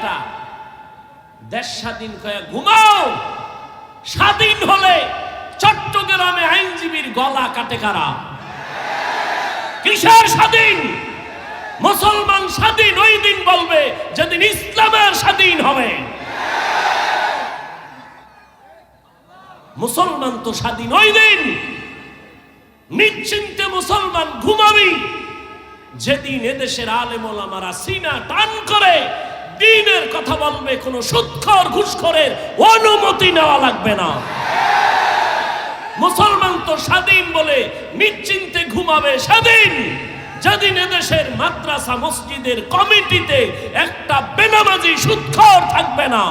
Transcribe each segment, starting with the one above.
কাটা, দেশ স্বাধীন কয়ে ঘুমাও। স্বাধীন হলে চট্টগ্রামে আইনজীবীর গলা কাটে কারা? কিসের স্বাধীন? মুসলমান স্বাধীন ওই দিন বলবে যেদিন ইসলামের স্বাধীন হবে। মুসলমান তো স্বাধীন ওই দিন, নিশ্চিন্তে মুসলমান ঘুমাবি যেদিন এদেশের আলেম ওলামারা সিনা টান করে দ্বীনের কথা বলবে, কোন সুদখোর ঘুষখোরের অনুমতি নেওয়া লাগবে না। মুসলমান তো স্বাধীন বলে নিশ্চিন্তে ঘুমাবে সেদিন যেদিন এদেশের মাদ্রাসা মসজিদের কমিটিতে একটা বেনামাজি সুদখোর থাকবে না।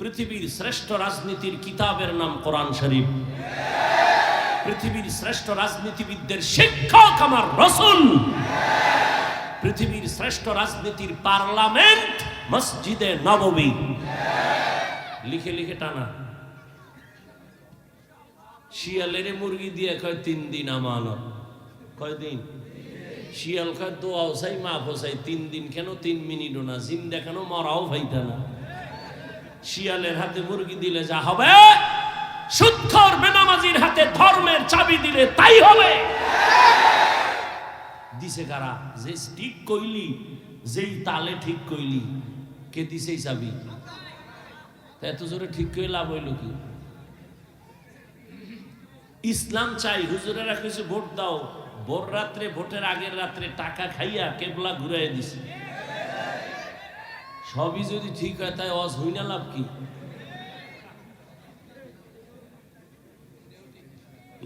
পৃথিবীর শ্রেষ্ঠ রাজনীতির কিতাবের নাম কোরআন শরীফ। পৃথিবীর শ্রেষ্ঠ রাজনীতিবিদদের শিক্ষক আমার রাসূল। পৃথিবীর শ্রেষ্ঠ রাজনীতির পার্লামেন্ট মসজিদে নববী। লিখে লিখে টানা। শিয়ালের মুরগি দিয়ে কয় 3 দিন আমানত। কয়দিন? শিয়াল কয় দোয়াও চাই মাফও চাই, 3 দিন কেন 3 মিনিটও না, জিন্দা কেন মরাও ভাইতা না। শিয়ালের হাতে মুরগি দিলে যা হবে, সুদখোর বেনামাজির হাতে ধর্মের চাবি দিলে তাই হবে। দিছে কারা? যে ঠিক কইলি, যেই তালে ঠিক কইলি, কে দিছে এই চাবি? এত জোরে ঠিক কই লাভ হইল কি? ইসলাম চাই, হুজুরেরা কিছু ভোট দাও, ভোর রাত্রে ভোটের আগের রাত্রে টাকা খাইয়া কেবলা ঘুরাই দিছে। সবই যদি ঠিক হয় তাই ওয়াজ হই না, লাভ কি?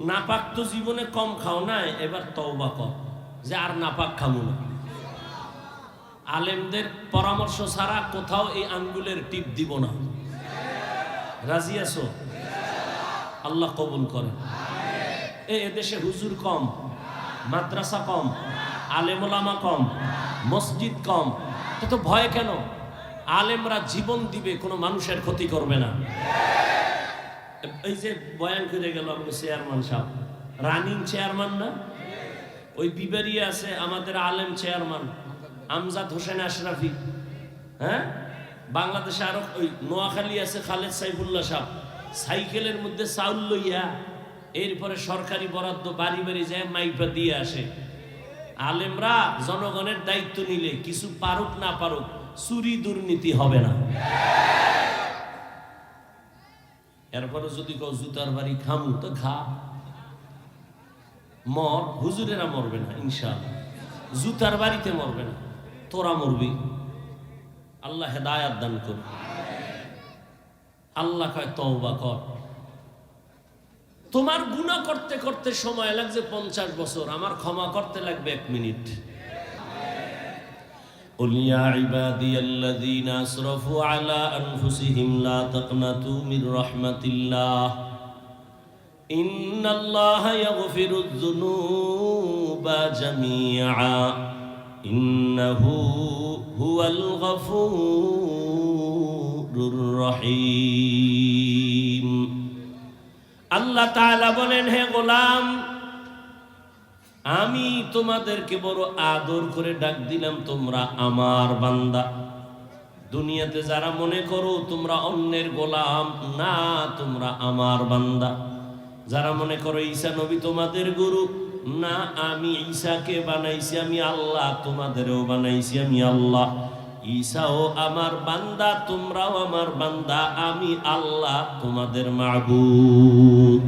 নাপাক তো জীবনে কম খাও না, এবার তওবা কর যে আর নাপাক খাবো না। আলেমদের পরামর্শ ছাড়া কোথাও এই আঙ্গুলের টিপ দিব না। রাজি আছো? আল্লাহ কবুল করে। এদেশে হুজুর কম, মাদ্রাসা কম, আলেম ওলামা কম, মসজিদ কম, তো ভয় কেন? আলেমরা জীবন দিবে, কোনো মানুষের ক্ষতি করবে না। এই যে বয়ান করে গেল আমাদের চেয়ারম্যান সাহেব, রানিং চেয়ারম্যান না, ওই বিবারিয়া আছে আমাদের আলেম চেয়ারম্যান আমজাদ হোসেন আশরাফি। হ্যাঁ, বাংলাদেশে আরো ওই নোয়াখালী আছে খালেদ সাইফুল্লাহ সাহেব, সাইকেলের মধ্যে চাউল লইয়া এরপরে সরকারি বরাদ্দ বাড়ি বাড়ি যায় মাইপা দিয়ে আসে। আলেমরা জনগণের দায়িত্ব নিলে কিছু পারুক না পারুক, চুরি দুর্নীতি হবে না। এরপরে যদি কেউ জুতার বাড়ি খামু তো খা, মর, হুজুরেরা মরবে না ইনশাআল্লাহ, জুতার বাড়িতে মরবে না, তোরা মরবি। আল্লাহ হেদায়াত দান করবে। আল্লাহ কয় তওবা কর। তোমার গুনাহ করতে করতে সময় লাগছে 50 বছর, আমার ক্ষমা করতে লাগবে 1 মিনিট। قل يا عبادي الذين أسرفوا على أنفسهم لا تقنطوا من رحمة الله إن الله يغفر الذنوب جميعا إنه هو الغفور الرحيم আল্লাহ তাআলা বলেন, হে গোলাম, আমি তোমাদেরকে বড় আদর করে ডাক দিলাম, তোমরা আমার বান্দা। দুনিয়াতে যারা মনে করো তোমরা অন্যের গোলাম, না, তোমরা আমার বান্দা। যারা মনে করো ঈসা নবী তোমাদের গুরু, না, আমি ঈসাকে বানাইছি আমি আল্লাহ, তোমাদেরও বানাইছি আমি আল্লাহ। ঈসাও আমার বান্দা, তোমরাও আমার বান্দা, আমি আল্লাহ তোমাদের মাবুদ।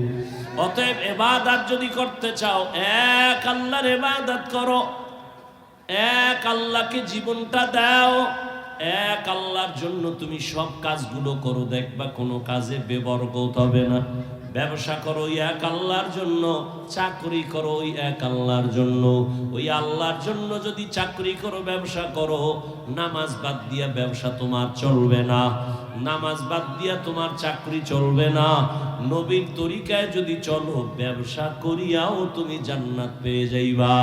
অতএব ইবাদত যদি করতে চাও, এক আল্লাহর ইবাদত করো, এক আল্লাহকে জীবনটা দাও, এক আল্লাহর জন্য তুমি সব কাজগুলো করো, দেখবা কোনো কাজে বেবরকত হবে না, ব্যবসা করো ওই এক আল্লাহর জন্য, চাকরি করো ওই এক আল্লাহর জন্য। ওই আল্লাহর জন্য যদি চাকরি করো, ব্যবসা করো, নামাজ বাদ দিয়া ব্যবসা তোমার চলবে না, নামাজ বাদ দিয়া তোমার চাকরি চলবে না। নবীর তরিকায় যদি চলো, ব্যবসা করিয়াও তুমি জান্নাত পেয়ে যাইবা।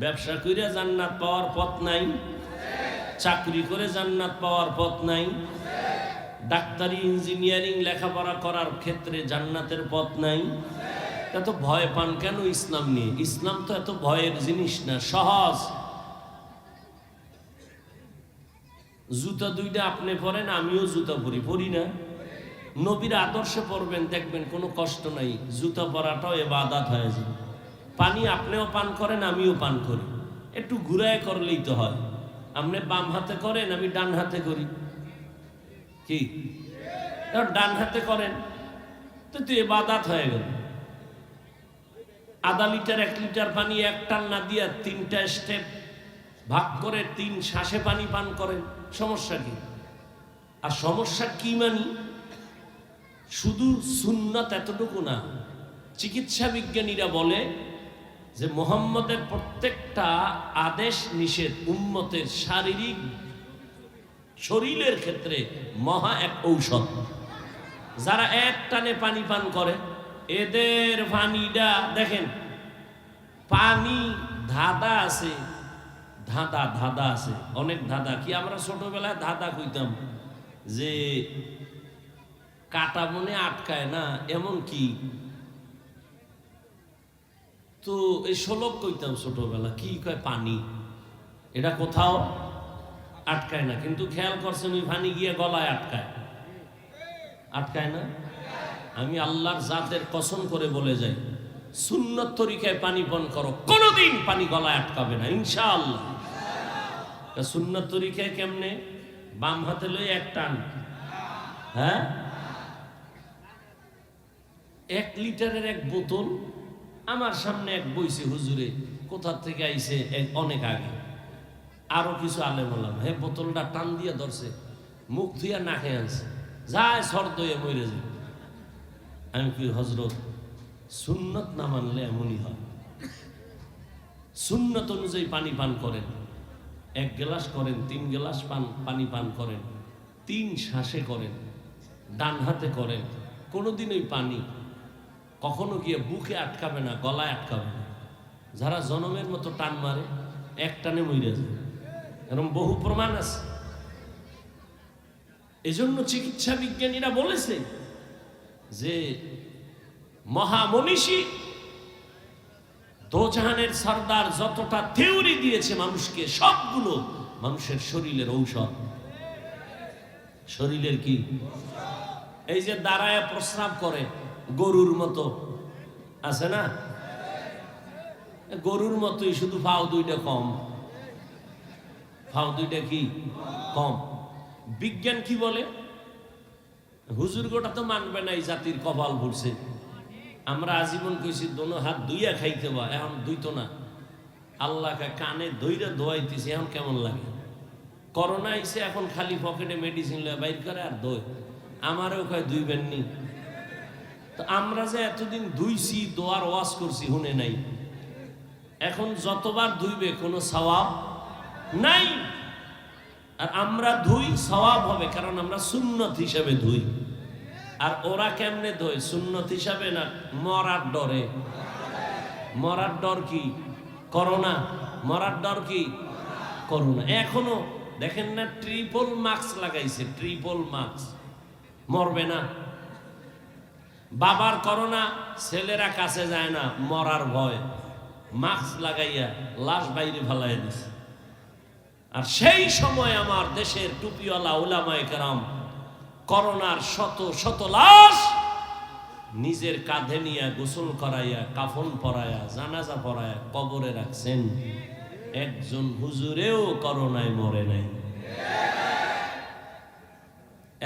ব্যবসা করিয়া জান্নাত পাওয়ার পথ নাই? চাকরি করে জান্নাত পাওয়ার পথ নাই? ডাক্তারি, ইঞ্জিনিয়ারিং লেখাপড়া করার ক্ষেত্রে জান্নাতের পথ নাই? এত ভয় পান কেন ইসলাম নিয়ে? ইসলাম তো এত ভয়ের জিনিস না, সহজ। জুতা দুইটা আপনি পরেন, আমিও জুতা পরি না? নবীর আদর্শে পড়বেন, দেখবেন কোনো কষ্ট নাই, জুতা পরাটাও ইবাদত হয়ে যায়। পানি আপনিও পান করেন, আমিও পান করি, একটু ঘুরায় করলেই তো হয়। আপনি বাম হাতে করেন, আমি ডান হাতে করি, কি ডান হাতে করেন তো ইবাদত হয়ে গেল। আধা লিটার 1 লিটার পানি এক টান না দিয়া 3টা স্টেপ ভাগ করে 3 শ্বাসে পানি পান করেন, সমস্যা কি? আর সমস্যা কি মানি? শুধু সুন্নাত এতটুকু না। চিকিৎসা বিজ্ঞানীরা বলে যে মুহাম্মদের প্রত্যেকটা আদেশ নিষেধ উম্মতের শারীরিক শরীরের ক্ষেত্রে মহা এক ঔষধ। যারা এক টানে পানি পান করে, এদের পানিটা দেখেন, পানি ধাঁধা আছে, ধাঁধা আছে, অনেক ধাঁধা। কি আমরা ছোটবেলায় ধাঁধা কইতাম যে কাটা মনে আটকায় না, এমন কি? তো এই শ্লোক কইতাম ছোটবেলা, কি কয় পানি, এটা কোথাও আটকায় না। কিন্তু খেয়াল করছেন ওই পানি গিয়ে গলায় আটকায় না? আমি আল্লাহর জাতের কসম করে বলে যাই, সুন্নত তরিকায় পানি পান করো, কোনোদিন পানি গলায় আটকাবে না ইনশাআল্লাহ। সুন্নত তরিকায় কেমনে? বাম হাতে লই এক টান, হ্যাঁ, 1 লিটারের এক বোতল আমার সামনে এক বইছে হুজুরে, কোথা থেকে আইছে অনেক আগে, আরো কিছু আলেম বললাম, হে বোতলটা টান দিয়ে ধরছে, মুখ ধুইয়া না খেয়ে আনছে, যায় শর্ত হয়ে মরে যায়। আমি কি হজরত, সুন্নত না মানলে এমনই হয়। সুন্নত অনুযায়ী পানি পান করেন, 1 গ্লাস করেন, 3 গ্লাস পানি পান করেন, 3 শ্বাসে করেন, ডান হাতে করেন। কোনোদিন ওই পানি কখনো গিয়ে বুকে আটকাবে না, গলায় আটকাবে না। যারা জনমের মতো টান মারে, এক টানে মরে যায়, এরকম বহু প্রমাণ আছে। এজন্য চিকিৎসা বিজ্ঞানীরা বলেছে যে মহামনীষী দোজাহানের সর্দার যতটা থিওরি দিয়েছে মানুষকে, সবগুলো মানুষের শরীরের ঔষধ। শরীরের কি? এই যে দাঁড়ায় প্রস্রাব করে গরুর মতো, আছে না? গরুর মতোই, শুধু পাও 2টা কম, পাও 2টা কি কম। বিজ্ঞান কি বলে? হুজুর গোটা তো মানবে না, এই জাতির কপাল ভরছে। আমরা আজীবন কইছি দোনো হাত ধুইয়া খাইতে বা, এখন ধুইতো না। আল্লাহকে কানে ধইরা দোয়াইতেছি, এখন কেমন লাগে? করোনা আইছে, এখন খালি পকেটে মেডিসিন লয়ে বাইর করে আর দই। আমারও কয় ধুইবেন নি। তো আমরা যে এতদিন ধুইছি, দোয়ার ওয়াজ করছি, শুনে নাই। এখন যতবার ধুইবে কোনো সওয়াব নাই। আর আমরা ধুই, সওয়াব হবে, কারণ আমরা সুন্নত হিসাবে ধুই। আর ওরা কেমনে ধোয়? সুন্নত হিসাবে না, মরার ডরে। মরার ডর কি? করোনা। মরার ডর কি? করোনা। এখনো দেখেন না, ট্রিপল মাস্ক লাগাইছে, ট্রিপল মাস্ক, মরবে না। বাবার করোনা, ছেলেরা কাছে যায় না, মরার ভয়, মাস্ক লাগাইয়া লাশ বাইরে ফেলাই দিছে। আর সেই সময় আমার দেশের টুপিওয়ালা উলামায়ে কেরাম করোনার শত শত লাশ নিজের কাঁধে নিয়ে গোসল করাইয়া, কাফন পরাইয়া, জানাজা পরাইয়া কবরে রাখছেন। একজন হুজুরেও করোনায় মরে নাই।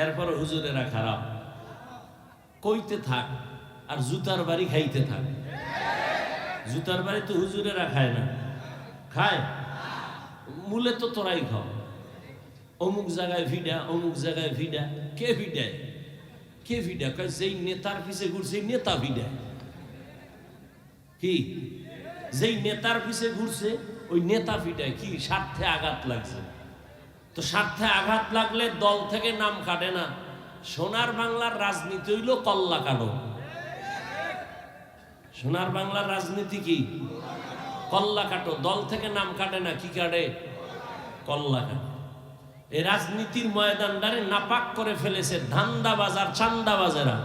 এরপর হুজুরেরা খারাপ, কইতে থাক আর জুতার বাড়ি খাইতে থাক। জুতার বাড়ি তো হুজুরেরা খায় না, খায় মূলে তো তোরাই খাও। অমুক জায়গায় ভিডা, অমুক জায়গায় ভিডা, কে ভিডায়? কে ভিডা? কয় যেই নেতার পিছে ঘুরছে নেতা ভিডা। কি? যেই নেতার পিছে ঘুরছে ওই নেতা ভিডায়। কি? স্বার্থে আঘাত লাগছে। তো স্বার্থে আঘাত লাগলে দল থেকে নাম কাটে না। সোনার বাংলার রাজনীতি হইল কল্লা কাটো। সোনার বাংলার রাজনীতি কি? কল্লা কাটো। দল থেকে নাম কাটে না, কি কাটে? কল্লা কাটে। এই রাজনীতির ময়দানটারে নাপাক করে ফেলেছে ধান্দাবাজ আর চান্দাবাজেরা।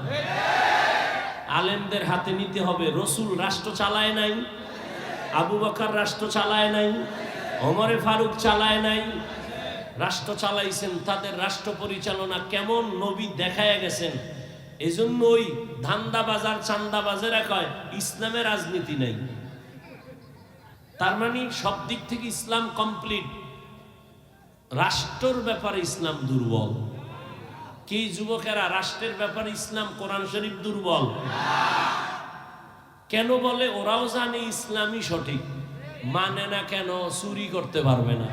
আলেমদের হাতে নিতে হবে। রসুল রাষ্ট্র চালায় নাই, আবু বকর রাষ্ট্র চালায় নাই, ওমরে ফারুক চালায় নাই, রাষ্ট্র চালাইছেন। তাদের রাষ্ট্র পরিচালনা কেমন নবী দেখায় গেছেন। এজন্য ওই ধান্দাবাজার চান্দাবাজেরা কয় ইসলামে রাজনীতি নাই। তার মানে সব দিক থেকে ইসলাম কমপ্লিট, রাষ্ট্রের ব্যাপারে ইসলাম দুর্বল। কি যুবকেরা? রাষ্ট্রের ব্যাপারে ইসলাম কোরআন শরীফ দুর্বল। কেন বলে? ওরাও জানে ইসলামই সঠিক, মানে না কেন? চুরি করতে পারবে না,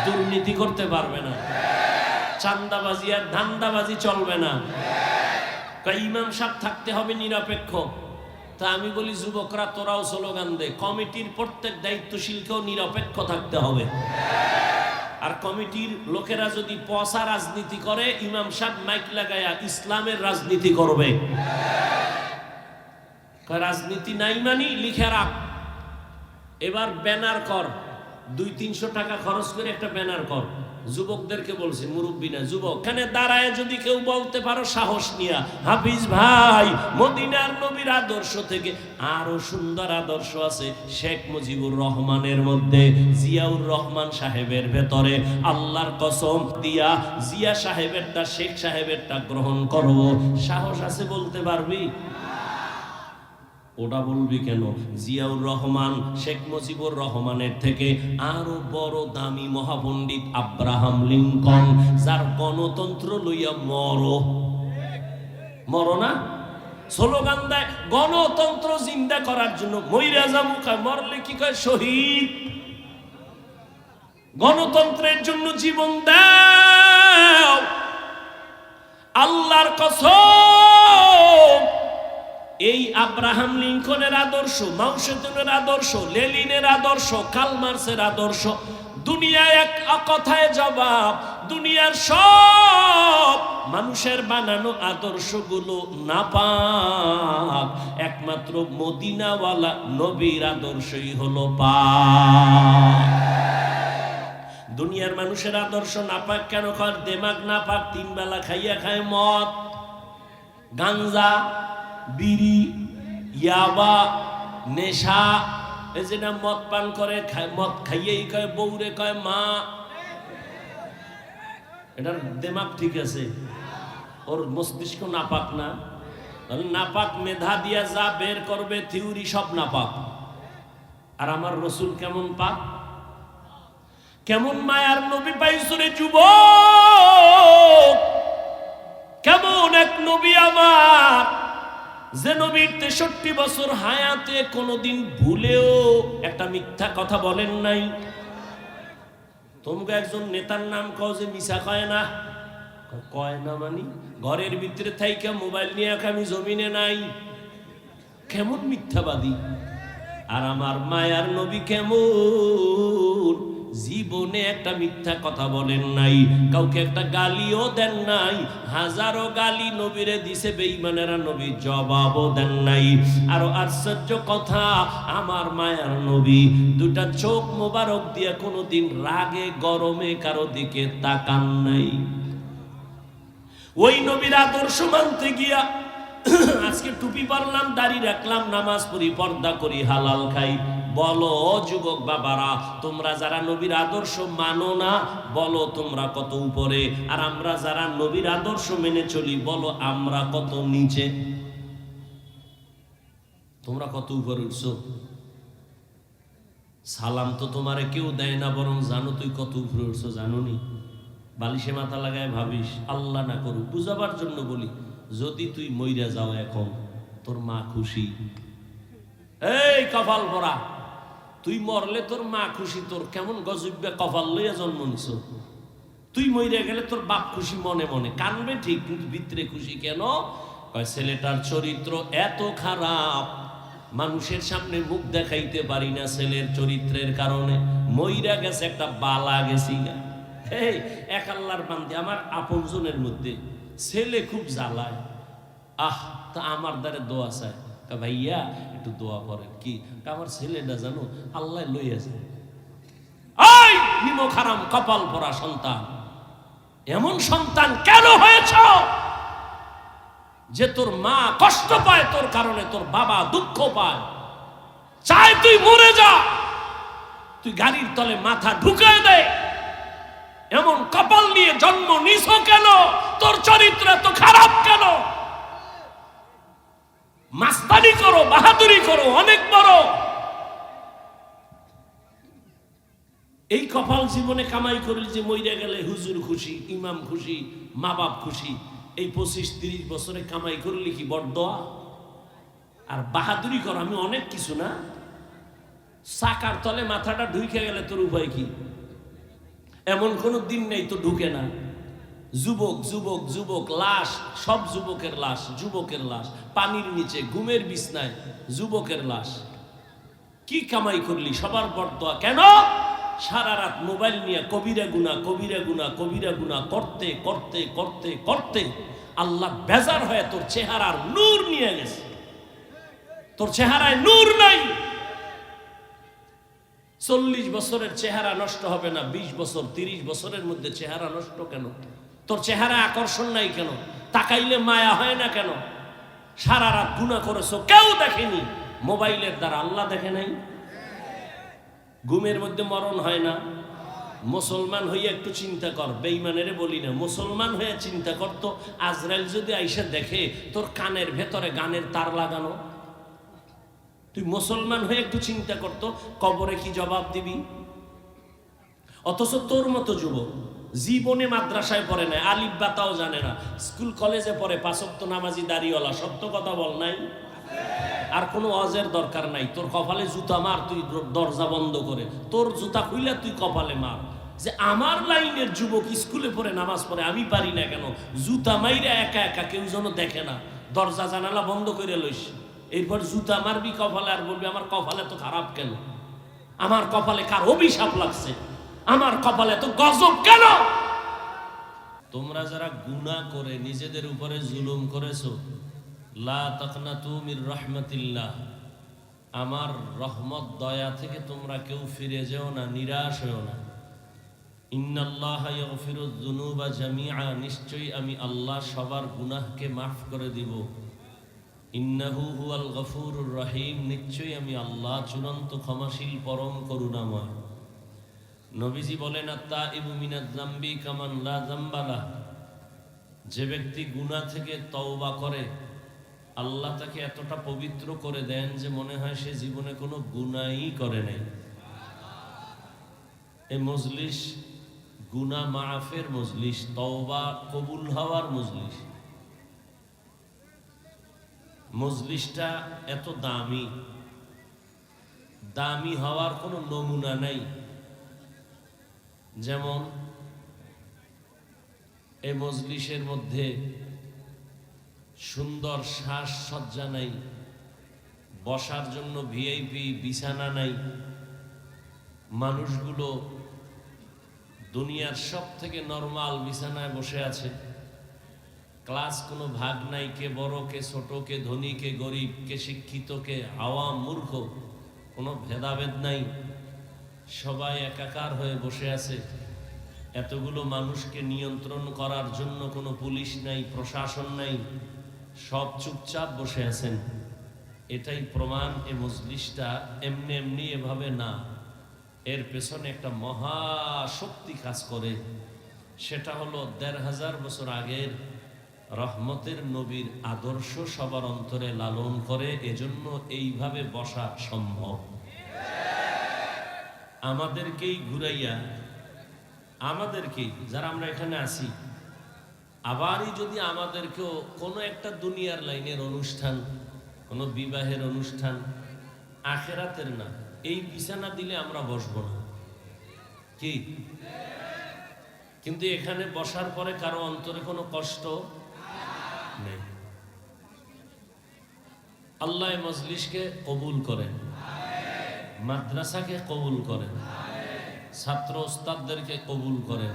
দুর্নীতি করতে পারবে না, চান্দাবাজি আর ধান্দাবাজি চলবে না। ইমাম সাহেব থাকতে হবে নিরপেক্ষ। তা আমি বলি যুবকরা তোরাও স্লোগান দে, কমিটির প্রত্যেক দায়িত্বশীলকেও নিরপেক্ষ থাকতে হবে। আর কমিটির লোকেরা যদি পয়সা রাজনীতি করে, ইমাম সাহেব মাইক লাগায়া ইসলামের রাজনীতি করবে। রাজনীতি নাই মানি লিখে রাখ। এবার ব্যানার কর, 200-300 টাকা খরচ করে একটা ব্যানার কর। যুবকদেরকে বলছে, মুরব্বী না, যুবক। এখানে দাঁড়ায় যদি কেউ বলতে পারো সাহস নিয়া, হাফিজ ভাই মদিনার নবীর আদর্শ থেকে আরো সুন্দর আদর্শ আছে শেখ মুজিবুর রহমানের মধ্যে, জিয়াউর রহমান সাহেবের ভেতরে, আল্লাহর কসম দিয়া জিয়া সাহেবেরটা শেখ সাহেবেরটা গ্রহণ করব, সাহস আছে বলতে পারবি? ওটা বলবি কেন? জিয়াউর রহমান শেখ মুজিবুর রহমানের থেকে আরো বড় দামি মহাপণ্ডিত আব্রাহাম লিঙ্কন, যার গণতন্ত্র লইয়া মরো না স্লোগান দেয় গণতন্ত্র জিন্দা করার জন্য। মইরা যাবো কয়, মরলে কি কয়? শহীদ। গণতন্ত্রের জন্য জীবন দাও। আল্লাহর কসম, এই আব্রাহাম লিঙ্কনের আদর্শ, মাও সেতুনের আদর্শ, লেনিনের আদর্শ, কার্ল মার্ক্সের আদর্শ, দুনিয়ায় এক কথায় জবাব। দুনিয়ার সব মানুষের বানানো আদর্শগুলো নাপাক, একমাত্র মদিনাওয়ালা নবীর আদর্শই হলো পাক। দুনিয়ার মানুষের আদর্শ নাপাক কেন? কর দেমাগ নাপাক, 3 বেলা খাইয়া খায় মদ, গাঞ্জা, বিড়ি, ইয়াবা, নেশা। এই যে না মদ পান করে, মদ খাইয়েই কয় বউরে কয় মা। এটার দেমাগ ঠিক আছে, ওর মস্তিষ্ক নাপাক না। তাহলে নাপাক মেধা দিয়া যা বের করবে থিওরি সব নাপাক। আর আমার রসুল কেমন পাক, কেমন মায়ার নবী পাইছো রে যুবক। কেমন এক নবী আমার, যে নবীর 63 বছর হায়াতে কোনোদিন ভুলেও একটা মিথ্যা কথা বলেন নাই। তোমরা একজন নেতার নাম কও যে মিছা কয় না। কয় না মানি ঘরের ভিতরে থাইকা মোবাইল নিয়ে আমি জমিনে নাই। কেমন মিথ্যাবাদী। আর আমার মায়ার নবী কেমন, জীবনে একটা মিথ্যা কথা বলেন নাই, কাউকে একটা গালিও দেন নাই। হাজারো গালি নবীরে দিছে বেঈমানেরা, নবী জবাবও দেন নাই। আরো আশ্চর্য কথা, আমার মায়ার নবী 2টা চোখ মোবারক দিয়ে কোনোদিন রাগে গরমে কারো দিকে তাকান নাই। ওই নবীর আদর্শ মানতে গিয়া আজকে টুপি পরলাম, দাড়ি রাখলাম, নামাজ পড়ি, পর্দা করি, হালাল খাই। বলো যুবক বাবারা, তোমরা যারা নবীর আদর্শ মানো না, বলো তোমরা কত উপরে। আর আমরা যারা নবীর আদর্শ মেনে চলি, বলো আমরা কত নিচে। তোমরা কত উপরে উঠছো। সালাম তো তোমারে কেউ দেয় না, বরং জানো তুই কত উপরে উঠছো। জানো নি? বালিশে মাথা লাগায় ভাবিস, আল্লাহ না করুক, বুঝাবার জন্য বলি, যদি তুই মইরা যাও এখন, তোর মা খুশি। এই কপাল পরা, তুই মরলে তোর মা খুশি। তোর কেমন গজবে কপাল লইয়া জন্ম নিছ। তুই মইরা গেলে তোর বাপ খুশি মনে মনে, কানবে ঠিক কিন্তু ভিতরে খুশি কেন? কয় ছেলেটার চরিত্র এত খারাপ, মানুষের সামনে মুখ দেখাইতে পারি না ছেলের চরিত্রের কারণে। মইরা গেছে একটা বালা গেছি গা। এই এক আল্লাহর বান্দে, আমার আপনজনের মধ্যে ছেলে খুব জ্বালায়। তা আমার দ্বারে দোয়া চায়, ভাইয়া একটু দোয়া করেন। কি? আমার ছেলেটা জানো আল্লাহ লইয়াছে। এই নিমক হারাম কপাল পরা সন্তান, এমন সন্তান কেন হয়েছ যে তোর মা কষ্ট পায় তোর কারণে, তোর বাবা দুঃখ পায়, চায় তুই মরে যা, তুই গাড়ির তলে মাথা ঢুকায় দেয়। এমন কপাল নিয়ে জন্ম নিছ কেন? তোর চরিত্র এত খারাপ কেন? মাস্তানি করো, বাহাদুরি করো, অনেক বড়। এই কপাল জীবনে কামাই করলি যে মইরা গেলে হুজুর খুশি, ইমাম খুশি, মা বাপ খুশি। এই 25-30 বছরে কামাই করলি কি বড়দোয়া? আর বাহাদুরি কর আমি অনেক কিছু না। চাকার তলে মাথাটা ঢুকে গেলে তোর উপায় কি? এমন কোনো দিন নেই তো ঢুকে না। যুবক যুবক যুবক, লাশ সব যুবকের লাশ, যুবকের লাশ পানির নিচে ঘুমের বিছনায়, যুবকের লাশ। কি কামাই করলি? সবার বড়দোয়া কেন? সারা রাত মোবাইল নিয়ে কবিরা গুনাহ, কবিরা গুনাহ, কবিরা গুনাহ করতে করতে করতে করতে আল্লাহ বেজার হয়ে তোর চেহারার নূর নিয়ে গেছে। তোর চেহারায় নূর নাই। 40 বছরের চেহারা নষ্ট হবে না, 20 বছর 30 বছরের মধ্যে চেহারা নষ্ট কেন? তোর চেহারা আকর্ষণ নাই কেন? তাকাইলে মায়া হয় না কেন? সারা রাত গুনাহ করেছো, কেউ দেখেনি, মোবাইলের দ্বারা আল্লাহ দেখে নাই। ঘুমের মধ্যে মরণ হয় না। মুসলমান হইয়া একটু চিন্তা কর, বেঈমানেরে বলি না, মুসলমান হয়ে চিন্তা করতো আজরাইল যদি আইসা দেখে তোর কানের ভেতরে গানের তার লাগানো, তুই মুসলমান হয়ে একটু চিন্তা করতো কবরে কি জবাব দিবি? অথচ তোর মতো যুবক জীবনে মাদ্রাসায় পড়ে নাই, আলিফ বাতাও জানে না, স্কুল কলেজে পড়ে, 5 ওয়াক্ত নামাজি দাড়িওয়ালা, সত্য কথা বল নাই? আর কোনো ওয়াজের দরকার নাই। তোর কপালে জুতা মার, তুই দরজা বন্ধ করে তোর জুতা খুইলা তুই কপালে মার। যে আমার লাইনের যুবক স্কুলে পড়ে নামাজ পড়ে, আমি পারি না কেন? জুতা মাইরা একা একা, কেউ যেন দেখে না, দরজা জানালা বন্ধ করে লইস। এরপর জুতা মারবি কপালে আর বলবি আমার কপালে তো খারাপ কেন? আমার কপালে কার অভিশাপ লাগছে? আমার কপালে তো গজব কেন? তোমরা যারা গুনাহ করে নিজেদের উপরে জুলুম করেছো, লা তাকনাতু মির রাহমাতিল্লাহ, আমার রহমত দয়া থেকে তোমরা কেউ ফিরে যেও না, নিরাশ হও না। ইন্নাল্লাহা ইয়াগফিরুয যুনুবা জামিআ, নিশ্চয়ই আমি আল্লাহ সবার গুনাহকে মাফ করে দিব। ইন্নাহু হুয়াল গফুরুর রহিম, নিশ্চয়ই আমি আল্লাহ চূড়ান্ত ক্ষমাশীল, পরম করুণাময়। নবীজি বলেন আত-তাইবু মিনাজ যামবি কামান লা যামবা লাহ, যে ব্যক্তি গুনাহ থেকে তওবা করে আল্লাহ তাকে এতটা পবিত্র করে দেন যে মনে হয় সে জীবনে কোনো গুনাহই করে নাই। এই মজলিস গুনাহ মাফের মজলিস, তওবা কবুল হওয়ার মজলিস। মজলিসটা এত দামি, দামি হওয়ার কোনো নমুনা নাই। যেমন এই মজলিসের মধ্যে সুন্দর সাজসজ্জা নাই, বসার জন্য ভিআইপি বিছানা নাই, মানুষগুলো দুনিয়ার সব থেকে নরমাল বিছানায় বসে আছে, ক্লাস কোনো ভাগ নাই, কে বড় কে ছোট, কে ধনী কে গরিব, কে শিক্ষিত কে আওয়াম মূর্খ, কোনো ভেদাভেদ নাই, সবাই একাকার হয়ে বসে আছে। এতগুলো মানুষকে নিয়ন্ত্রণ করার জন্য কোনো পুলিশ নাই, প্রশাসন নাই, সব চুপচাপ বসে আছেন। এটাই প্রমাণ এ মজলিসটা এমনি এমনি এভাবে না, এর পেছনে একটা মহাশক্তি কাজ করে। সেটা হলো ১৫০০ বছর আগের রহমতের নবীর আদর্শ সবার অন্তরে লালন করে, এজন্য এইভাবে বসা সম্ভব। আমাদেরকেই ঘুরাইয়া, আমাদেরকেই যারা আমরা এখানে আছি, আবারই যদি আমাদেরকেও কোনো একটা দুনিয়ার লাইনের অনুষ্ঠান, কোনো বিবাহের অনুষ্ঠান, আখেরাতের না, এই বিছানা দিলে আমরা বসবো না। কি কিন্তু এখানে বসার পরে কারো অন্তরে কোনো কষ্ট নেই। আল্লাহ মজলিসকে কবুল করেন, মাদ্রাসাকে কবুল করেন, ছাত্র ওস্তাদদেরকে কবুল করেন,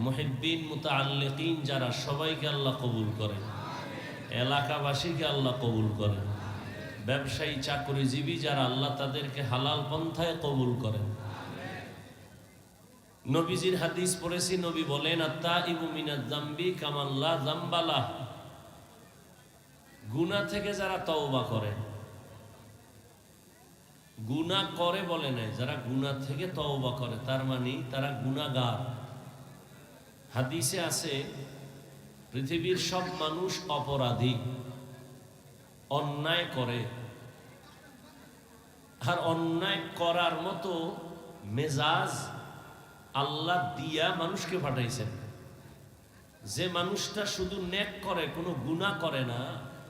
মুহিব্বিন মুতাআল্লিকিন যারা সবাইকে আল্লাহ কবুল করেন, এলাকাবাসীকে আল্লাহ কবুল করেন, ব্যবসায়ী চাকরিজীবী যারা আল্লাহ তাদেরকে হালাল পন্থায় কবুল করেন। নবীজির হাদিস পড়েছি, নবী বলেন আত্তাইবু মিনাজ যামবি কামান লা যামবা লাহ। গুনাহ থেকে যারা তওবা করে, গুনাহ করে বলে নাই, যারা গুনাহ থেকে তওবা করে তার মানে তারা গুনাহগার। হাদিসে আছে পৃথিবীর সব মানুষ অপরাধী, অন্যায় করে, আর অন্যায় করার মতো মেজাজ আল্লাহ দিয়া মানুষকে পাঠাইছেন। যে মানুষটা শুধু নেক করে, কোনো গুনাহ করে না,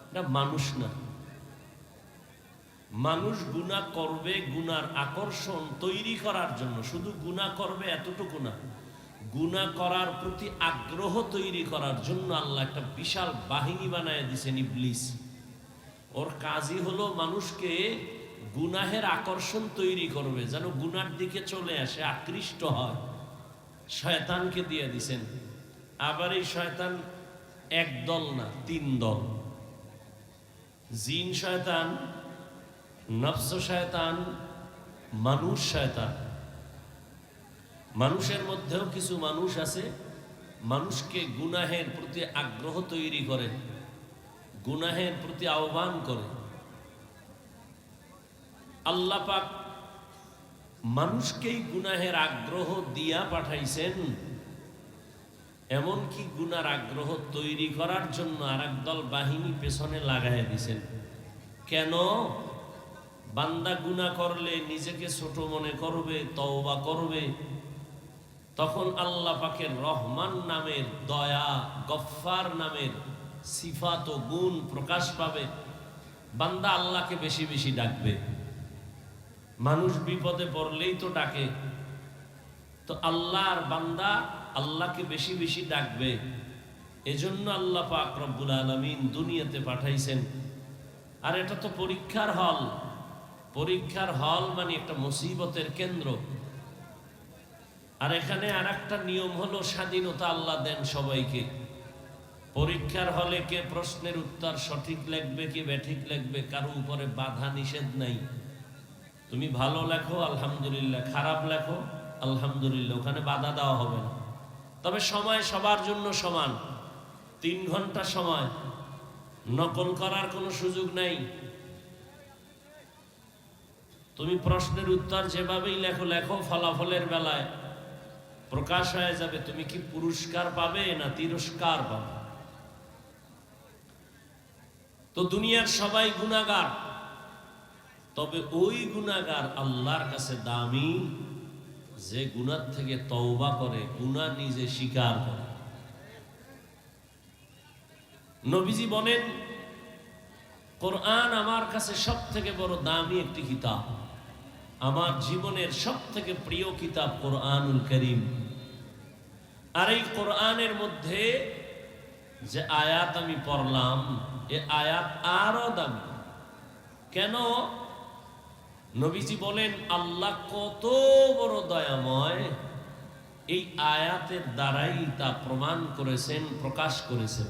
এটা মানুষ না। মানুষ গুনাহ করবে গুনার আকর্ষণ তৈরি করার জন্য, শুধু গুনাহ করবে এতটুকু না, গুনাহ করার প্রতি আগ্রহ তৈরি করার জন্য আল্লাহ একটা বিশাল বাহিনী বানায় দিয়েছেন, ইবলিস। ওর কাজই হলো মানুষকে গুনাহের আকর্ষণ তৈরি করবে, যেন গুনার দিকে চলে আসে, আকৃষ্ট হয়। শয়তানকে দিয়ে দিছেন। আবার এই শয়তান এক দল না, তিন দল। জিন শয়তান, নফস শয়তান, মানুষ শয়তান। মানুষের মধ্যেও কিছু মানুষ আছে মানুষকে গুনাহের প্রতি আগ্রহ তৈরি করে, গুনাহের প্রতি আহ্বান করে। আল্লাহ পাক মানুষকেই গুনাহের আগ্রহ দিয়া পাঠাইছেন, এমনকি গুনার আগ্রহ তৈরি করার জন্য আরেক দল বাহিনী পেছনে লাগাইয়া দিছেন। কেন? বান্দা গুনাহ করলে নিজেকে ছোট মনে করবে, তওবা করবে, তখন আল্লাহ পাকের রহমান নামের, দয়া, গফফার নামের সিফাত ও গুণ প্রকাশ পাবে। বান্দা আল্লাহকে বেশি বেশি ডাকবে। মানুষ বিপদে পড়লেই তো ডাকে, তো আল্লাহর বান্দা আল্লাহকে বেশি বেশি ডাকবে। এজন্য আল্লাহ পাক রব্বুল আলামিন দুনিয়াতে পাঠাইছেন। আর এটা তো পরীক্ষার হল। পরীক্ষার হল মানে একটা মুসিবতের কেন্দ্র। আর এখানে আর একটা নিয়ম হলো, স্বাধীনতা আল্লাহ দেন সবাইকে। পরীক্ষার হলে কে প্রশ্নের উত্তর সঠিক লিখবে, কে ব্যাঠিক লিখবে, কারো উপরে বাধা নিষেধ নাই। তুমি ভালো লেখো আলহামদুলিল্লাহ, খারাপ লেখো আলহামদুলিল্লাহ, ওখানে বাধা দেওয়া হবে না। তবে সময় সবার জন্য সমান, 3 ঘন্টা সময়, নকল করার কোনো সুযোগ নাই। তুমি প্রশ্নের উত্তর যেভাবেই লেখো লেখো, ফলাফলের বেলায় প্রকাশ হয়ে যাবে তুমি কি পুরস্কার পাবে না তিরস্কার পাবে। তো দুনিয়ার সবাই গুনাহগার, তবে ওই গুনাহগার আল্লাহর কাছে দামি যে গুনাহ থেকে তওবা করে, গুনাহ নিজে স্বীকার করে। নবীজি বলেন, কোরআন আমার কাছে সবথেকে বড় দামি একটি কিতাব। আমার জীবনের সবথেকে প্রিয় কিতাব কোরআনুল কারীম। আর এই কোরআনের মধ্যে যে আয়াত আমি পড়লাম, এই আয়াত আরো দামি। কেন? নবীজি বলেন আল্লাহ কত বড় দয়াময়, এই আয়াতের দ্বারাই তা প্রমাণ করেছেন, প্রকাশ করেছেন।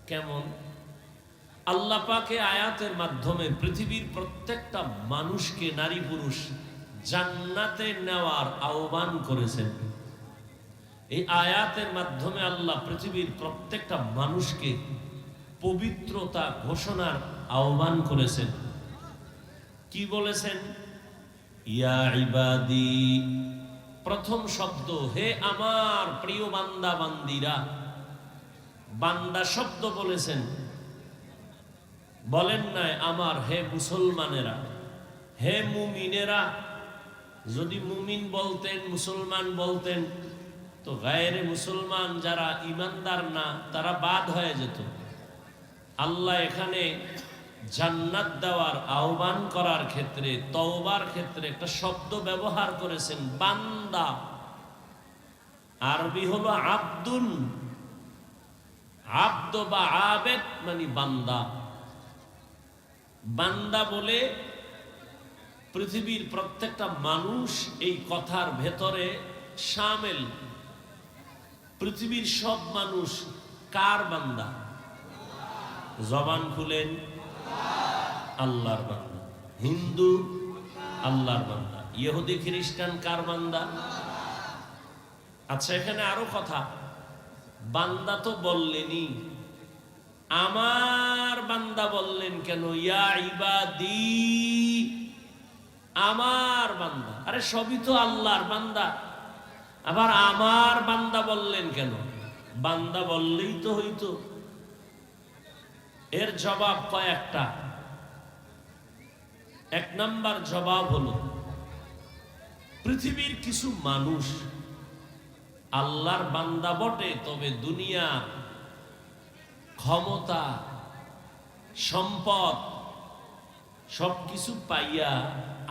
কেমন? আল্লাহ পাকে আয়াতের মাধ্যমে পৃথিবীর প্রত্যেকটা মানুষকে, নারী পুরুষ, জান্নাতে নেওয়ার আহ্বান করেছেন। এই আয়াতের মাধ্যমে আল্লাহ পৃথিবীর প্রত্যেকটা মানুষকে পবিত্রতা ঘোষণার আহ্বান করেছেন। কি বলেছেন? ইয়া ইবাদি, প্রথম শব্দ হে আমার প্রিয় বান্দা বান্দিরা। বান্দা শব্দ বলেছেন, বলেন নাই আমার হে মুসলমানেরা, হে মুমিনেরা। যদি মুমিন বলতেন, মুসলমান বলতেন, তো গায়রে মুসলমান যারা ইমানদার না তারা বাদ হয়ে যেত। আল্লাহ এখানে জান্নাত দেওয়ার আহ্বান করার ক্ষেত্রে, তওবার ক্ষেত্রে একটা শব্দ ব্যবহার করেছেন, বান্দা। আরবি হলো আব্দুন, আব্দ বা আবেদ মানে বান্দা। বান্দা বলে পৃথিবীর প্রত্যেকটা মানুষ এই কথার ভেতরে শামিল। পৃথিবীর সব মানুষ কার বান্দা? জবান খুলেন, আল্লাহর বান্দা। হিন্দু আল্লাহর বান্দা, ইহুদি খ্রিস্টান কার বান্দা? আচ্ছা, এখানে আরো কথা, বান্দা তো বললেনই, আমার বান্দা বললেন কেন? ইয়া ইবাদি, আমার বান্দা। আরে সবই তো আল্লাহর বান্দা, আবার আমার বান্দা বললেন কেন? বান্দা বললেই তো হইতো। এর জবাব কয়েকটা। এক নাম্বার জবাব হলো, পৃথিবীর কিছু মানুষ আল্লাহর বান্দা বটে, তবে দুনিয়া, ক্ষমতা, সম্পদ সবকিছু পাইয়া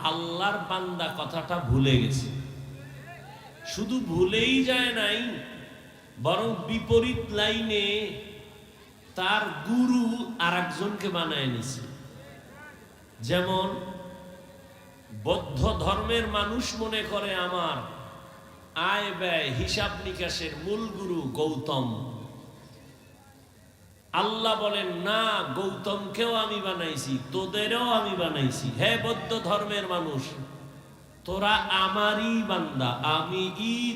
আল্লাহর বান্দা কথাটা ভুলে গেছে। শুধু ভুলেই যায় নাই, বরং বিপরীত লাইনে তার গুরু আর একজনকে বানায় নিছে। যেমন বৌদ্ধ ধর্মের মানুষ মনে করে আমার আয় ব্যয় হিসাব নিকাশের মূল গুরু গৌতম। আল্লাহ বলেন না, গৌতমকেও আমি বানাইছি, তোদেরও আমি বানাইছি। হে বৌদ্ধ ধর্মের মানুষ, তোরা আমারই বান্দা, আমি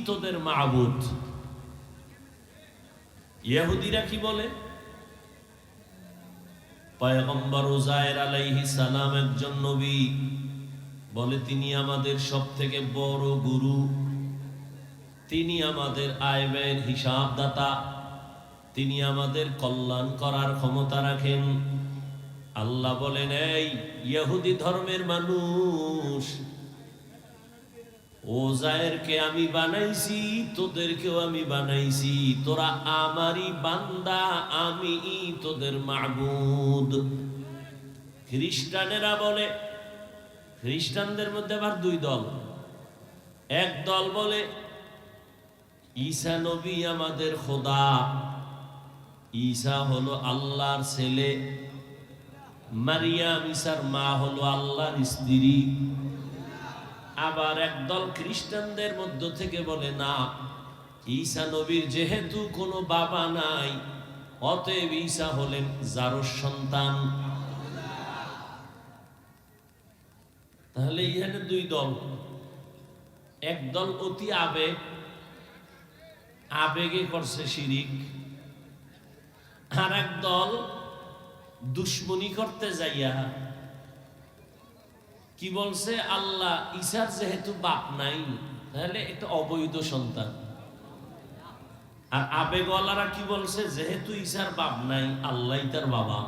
তোদের মাবুদ। ইহুদিরা কি বলে? পয়গম্বর উজায়ের আলাইহিস সালাম একজন নবী, বলে তিনি আমাদের সবথেকে বড় গুরু, তিনি আমাদের আয় ব্যয়ের হিসাব দাতা, তিনি আমাদের কল্যাণ করার ক্ষমতা রাখেন। আল্লাহ বলেন, এই ইহুদি ধর্মের মানুষ, ওজায়েরকে আমি বানাইছি, তোদেরকেও আমি বানাইছি, তোরা আমারই বান্দা, আমি তোদের মাবুদ। খ্রিস্টানেরা বলে, খ্রিস্টানদের মধ্যে আবার দুই দল। এক দল বলে ঈসা নবী আমাদের খোদা, ঈসা হলো আল্লাহর ছেলে, মারিয়াম ঈসার মা হলো আল্লাহর স্ত্রী। আবার একদল খ্রিস্টানদের মধ্য থেকে বলে, না, ঈসা নবীর যেহেতু কোনো বাবা নাই, অতএব ঈসা হলেন যারস সন্তান। তাহলে এখানে দুই দল। এক দল অতি আবেগে করছে শিরিক, আর এক দল দুশ্মনী করতে যাইয়া কি বলছে, আল্লাহ ঈসার যেহেতু বাপ নাই, তাহলে এটা অবৈধ সন্তান। আর আবেগওয়ালারা কি বলছে, যেহেতু ঈসার বাপ নাই, আল্লাহ তার বাবা।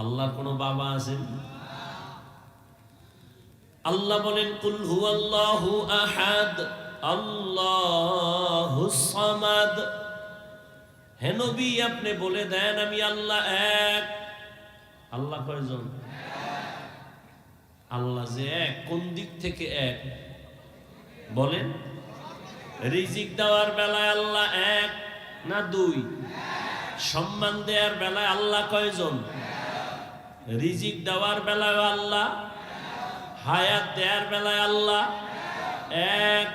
আল্লাহর কোনো বাবা আছে? আল্লাহ বলেন, কুল হুয়াল্লাহু আহাদ আল্লাহুস সামাদ। হে নবী, আপনি বলে দেন আমি আল্লাহ এক। আল্লাহ কয়জন? আল্লাহ যে এক, কোন দিক থেকে এক বলেন? রিজিক দেওয়ার বেলায় আল্লাহ এক না দুই? সম্মান দেওয়ার বেলায় আল্লাহ কয়জন? রিজিক দেওয়ার বেলায় আল্লাহ, হায়াত দেওয়ার বেলায় আল্লাহ এক,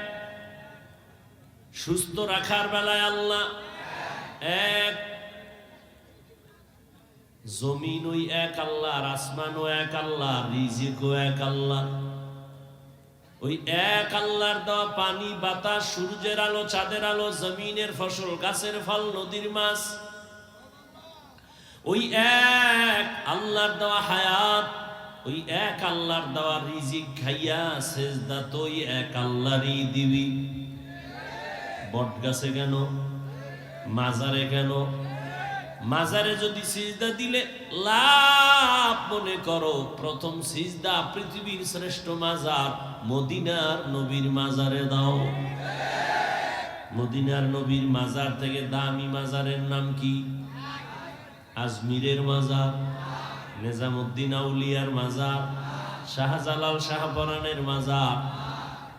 সুস্থ রাখার বেলায় আল্লাহ এক। জমিন ওই এক আল্লাহ, আসমানও এক আল্লাহ, রিজিকও এক আল্লাহ। ওই এক আল্লাহর দেওয়া পানি, বাতাস, সূর্যের আলো, চাঁদের আলো, জমিনের ফসল, গাছের ফল, নদীর মাছ, ওই এক আল্লাহর দেওয়া হায়াত, ওই এক আল্লাহর দেওয়া রিজিক খাইয়া সেজদা তো ওই এক আল্লাহরই দিবি। বট গাছে কেন? মাজারে কেন? মাজারে যদি সিজদা দিলে লাভ মনে করো, প্রথম সিজদা পৃথিবীর শ্রেষ্ঠ মাজার মদিনার নবীর মাজারে দাও। মদিনার নবীর মাজার থেকে দামি মাজারের নাম কি? আজমিরের মাজার, নিজামুদ্দিন আউলিয়ার মাজার, শাহজালাল শাহপরানের মাজার,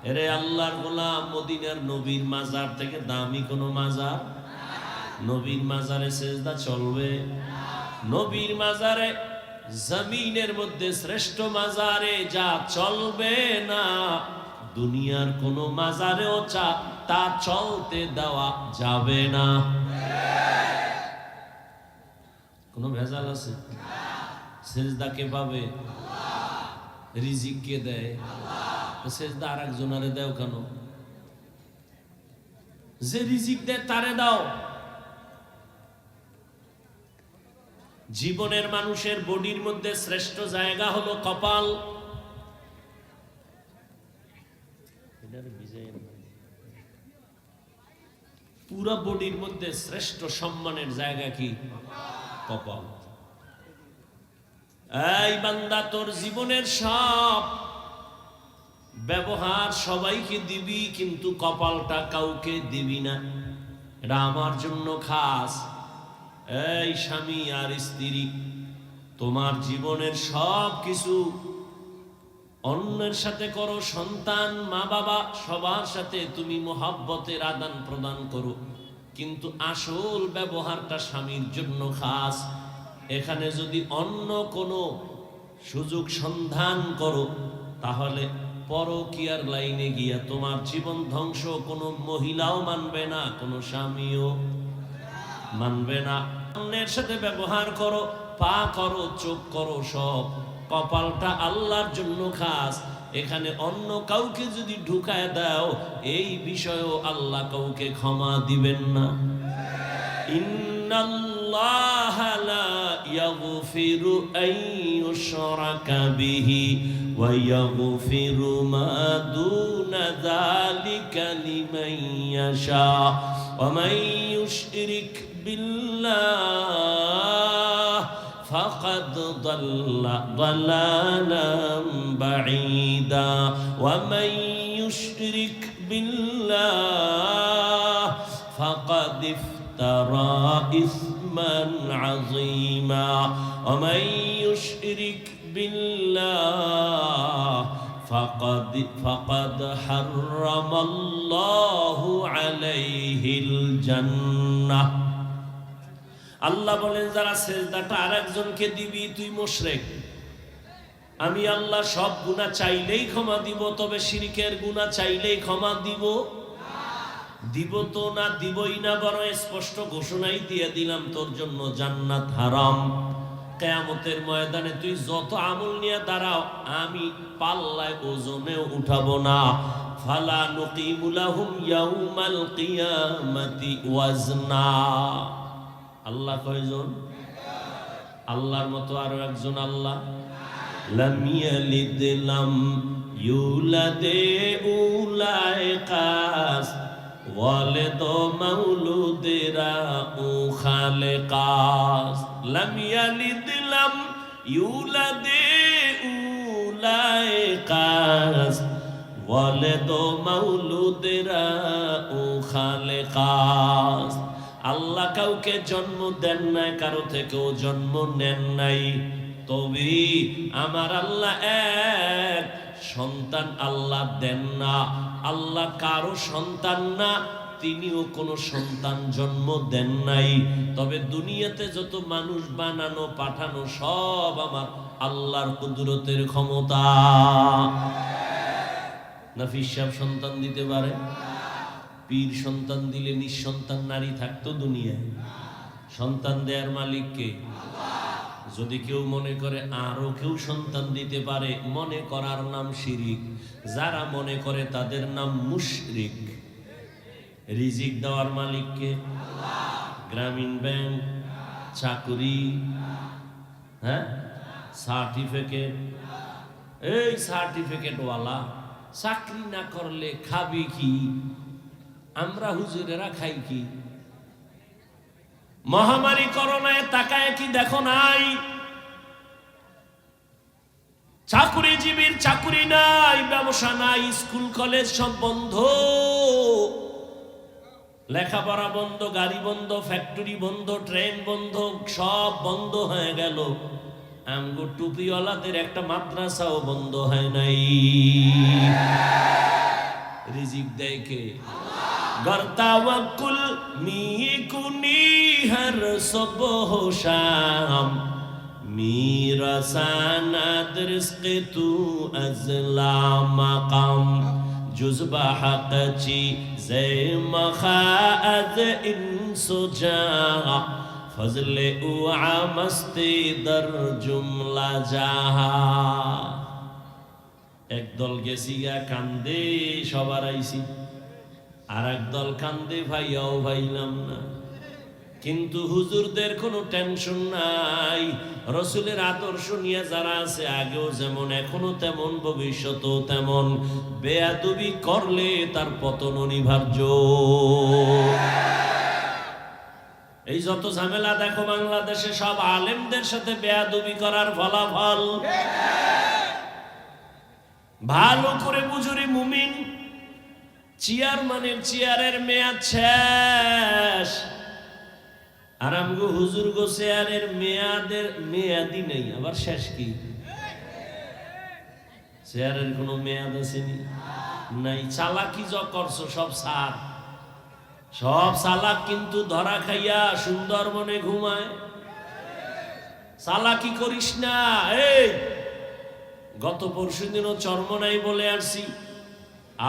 এরে আল্লাহর গোলাম, মদিনার নবীর মাজার থেকে দামি কোনো মাজার? নবীর মাজারে সেজদা চলবে? নবীর মাজারে, জমিনের মধ্যে শ্রেষ্ঠ মাজারে যা চলবে না, দুনিয়ার কোন মাজারেও তা চলতে দেওয়া যাবে না। কোন ভেজাল আছে? সেজদা কে পাবে? রিজিক কে দেয়? সেজদা আর একজনারে দেও কেন? যে রিজিক দেয় তারে দাও। জীবনের মানুষের বডির মধ্যে শ্রেষ্ঠ জায়গা হলো কপাল। পুরো বডির মধ্যে শ্রেষ্ঠ সম্মানের জায়গা কি? কপাল। এই বান্দা, তোর জীবনের সব ব্যবহার সবাইকে দিবি, কিন্তু কপালটা কাউকে দিবি না। এটা আমার জন্য খাস। এই স্বামী আর স্ত্রী, তোমার জীবনের সব কিছু অন্যের সাথে করো, সন্তান, মা বাবা, সবার সাথে তুমি মোহাব্বতের আদান প্রদান করো, কিন্তু আসল ব্যবহারটা স্বামীর জন্য খাস। এখানে যদি অন্য কোনো সুযোগ সন্ধান করো, তাহলে পরকীয়ার লাইনে গিয়া তোমার জীবন ধ্বংস। কোনো মহিলাও মানবে না, কোনো স্বামীও মানবে না। অন্যের সাথে ব্যবহার করো, পা করো, চোখ করো, সব কপালটা আল্লাহর জন্য খাস। এখানে অন্য কাউকে যদি ঢুকায় দাও, এই বিষয়েও আল্লাহ কাউকে ক্ষমা দিবেন না। ইন্নাল্লাহা লা ইয়াগফিরু আন ইউশরাকা বিহি ওয়া ইয়াগফিরু মা দুনা যালিকা লিমান ইয়াশা ওয়া মান ইউশরিক বিল্লাহ ফাকাদ দাল্লা দালালাম বাঈদা ওয়া মান ইউশরিক বিল্লাহ ফাকাদ ইফতারা ইসমান আযীমা ওয়া মান ইউশরিক বিল্লাহ ফাকাদ হারামাল্লাহু আলাইহিল জান্নাহ। আল্লাহ বলেন, যারা সেজদাটা আরেকজনকে দিবি, তুই মুশরিক। আমি আল্লাহ সব গুনাহ চাইলেই ক্ষমা দিব, তবে শিরকের গুনাহ চাইলেই ক্ষমা দিব তো না, দিবই না। বড় স্পষ্ট ঘোষণাই দিয়ে দিলাম, তোর জন্য জান্নাত হারাম। কিয়ামতের ময়দানে তুই যত আমল নিয়ে দাঁড়াও, আমি পাল্লায় ওজনেও উঠাবো না। ফালা নুকিমু লাহুম ইয়াউমাল কিয়ামাতি ওয়াজনা। আল্লাহ কয়জন? আল্লাহর মতো আরো একজন আল্লাহ? লাম ইয়ালিদ লাম ইউলাদে উলাইকাস ওয়ালিদ মাউলুদেরা ও খালেকাস। লাম ইয়ালিদ লাম ইউলাদে উলাইকাস ওয়ালিদ মাউলুদেরা ও খালেকাস। আল্লাহ কাউকে জন্ম দেন নাই, কারো থেকেও জন্ম নেন নাই, তবে আমার আল্লাহ এক। সন্তান আল্লাহ দেন না, আল্লাহ কারো সন্তান না, তিনিও কোনো সন্তান জন্ম দেন নাই। তবে দুনিয়াতে যত মানুষ বানানো পাঠানো সব আমার আল্লাহর কুদরতের ক্ষমতা। নাফিস সাহেব সন্তান দিতে পারে? পীর সন্তান দিলে নিঃসন্তান নারী থাকতো দুনিয়ায়? সন্তান দেয়ার মালিক কে? যদি কেউ মনে করে আরো কেউ সন্তান দিতে পারে, মনে করার নাম শিরিক। যারা মনে করে তাদের নাম মুশরিক। রিজিক দেওয়ার মালিক কে? গ্রামীণ ব্যাংক, চাকরি, হ্যাঁ, সার্টিফিকেট, এই সার্টিফিকেট ওয়ালা চাকরি না করলে খাবি কি? আমরা হুজুরেরা খাই কি? মহামারী করোনায় তাকায় কি দেখো নাই? চাকুরিজীবীর চাকুরি নাই, ব্যবসা নাই, স্কুল কলেজ সব বন্ধ, লেখাপড়া বন্ধ, গাড়ি বন্ধ, ফ্যাক্টরি বন্ধ, ট্রেন বন্ধ, সব বন্ধ হয়ে গেল। আমগো টুপিওয়ালাদের একটা মাদ্রাসাও বন্ধ হয় নাই। রিজিক দেয় কে? गर तवक्कुल मी कुनी हर सुबह शाम मेरा सनद रिज़्क़ तू अज़ला मकाम जुज़्बा हक़ची ज़े मखाअद इंसो जा फज़ले उआ मस्ती दर जुमला जाहा एक दल गेसिया कांदे सबार आइसी আর একদল কান্দে ভাইয়াও ভাইলাম না, কিন্তু হুজুরদের কোনো টেনশন নাই। রসুলের আদর্শ নিয়ে যারা আছে আগেও যেমন এখনো তেমন ভবিষ্যতেও তেমন, বেয়াদবি করলে তার পতন অনিবার্য। এই যত ঝামেলা দেখো বাংলাদেশে সব আলেমদের সাথে বেয়াদবি করার ফলাফল। ভালো করে বুঝুরি মুমিন, চেয়ারম্যানের চেয়ারের মেয়াদ শেষ, আর আমগো হুজুর গো চেয়ারের মেয়াদই নেই, আবার শেষ কি? চেয়ারের কোনো মেয়াদ আসেনি নাই। চালাকি যা করছো সব সার, সব চালাক কিন্তু ধরা খাইয়া সুন্দরবনে ঘুমায়। চালাকি করিস না। এই গত পরশুদিনও চরমনাই বলে আসছি,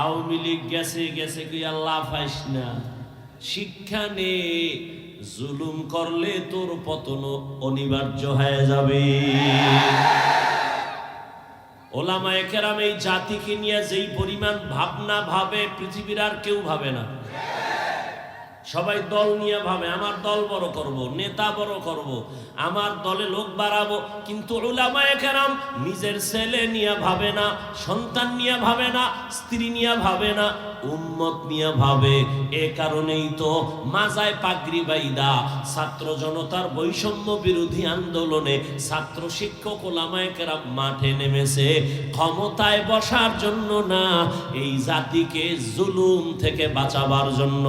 আওয়ামী লীগ গেছে গেছে কি আল্লাহ পাইস না। শিক্ষা নে, জুলুম করলে তোর পতন অনিবার্য হয়ে যাবে। ওলামায়ে কেরাম এই জাতিকে নিয়ে যেই পরিমাণ ভাবনা ভাবে পৃথিবীর আর কেউ ভাবে না। সবাই দল নিয়ে ভাবে, আমার দল বড় করব, নেতা বড় করব, আমার দলে লোক বাড়াবো, কিন্তু উলামায়ে কেরাম নিজের ছেলে নিয়ে ভাবে না, সন্তান নিয়ে ভাবে না, স্ত্রী নিয়ে ভাবে না, উম্মত নিয়ে ভাবে। এ কারণেই তো মাজায় পাগড়ি বাইদা ছাত্র জনতার বৈষম্য বিরোধী আন্দোলনে ছাত্র শিক্ষক উলামায়ে কেরাম মাঠে নেমেছে, ক্ষমতায় বসার জন্য না, এই জাতিকে জুলুম থেকে বাঁচাবার জন্য।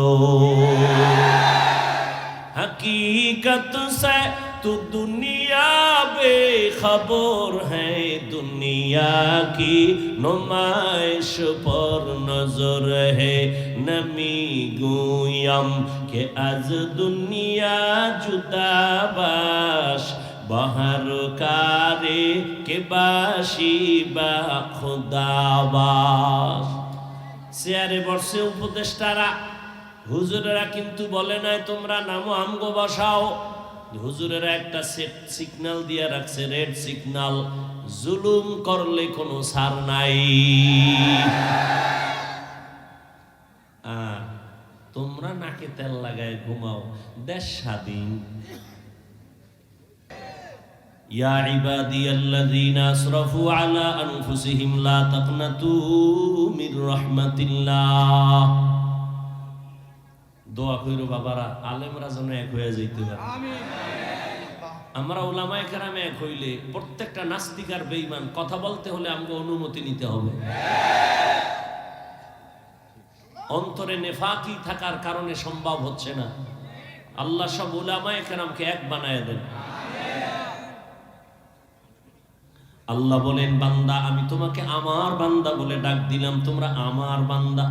हकीकत से तू दुनिया बेखबर है, दुनिया की नुमाइश पर नजर है, नमी गुयम के आज दुनिया जुदा बाश बाहर कारे के बाशी बा खुदाबाश। চেয়ারে বসে উপদেষ্টারা হুজুরেরা কিন্তু বলে নাই তোমরা নামো আমগো বসাও। হুজুরেরা একটা সিগন্যাল দিয়ে রাখছে, রেড সিগন্যাল, জুলুম করলে কোনো ছাড় নাই। তোমরা নাকে তেল লাগায় ঘুমাও, দেশ স্বাধীন। ইয়া ইবাদিয়াল্লাযীনা আসরাফু আলা আনফুসিহিম লা তাকনাতু মির রাহমাতিল্লাহ। দোয়া কইরো বাবারা, আলেমরা যেন এক হয়ে যাইতে পারে। আমরা উলামায়ে কেরাম এক হইলে প্রত্যেকটা নাস্তিক আর বেঈমান কথা বলতে হলে আমাকে অনুমতি নিতে হবে। অন্তরে নেফাকি থাকার কারণে সম্ভব হচ্ছে না। আল্লাহ সব উলামায়ে কেরামকে এক বানায় দেন। আল্লাহ বলেন, বান্দা আমি তোমাকে আমার বান্দা বলে ডাক দিলাম, তোমরা আমার বান্দা।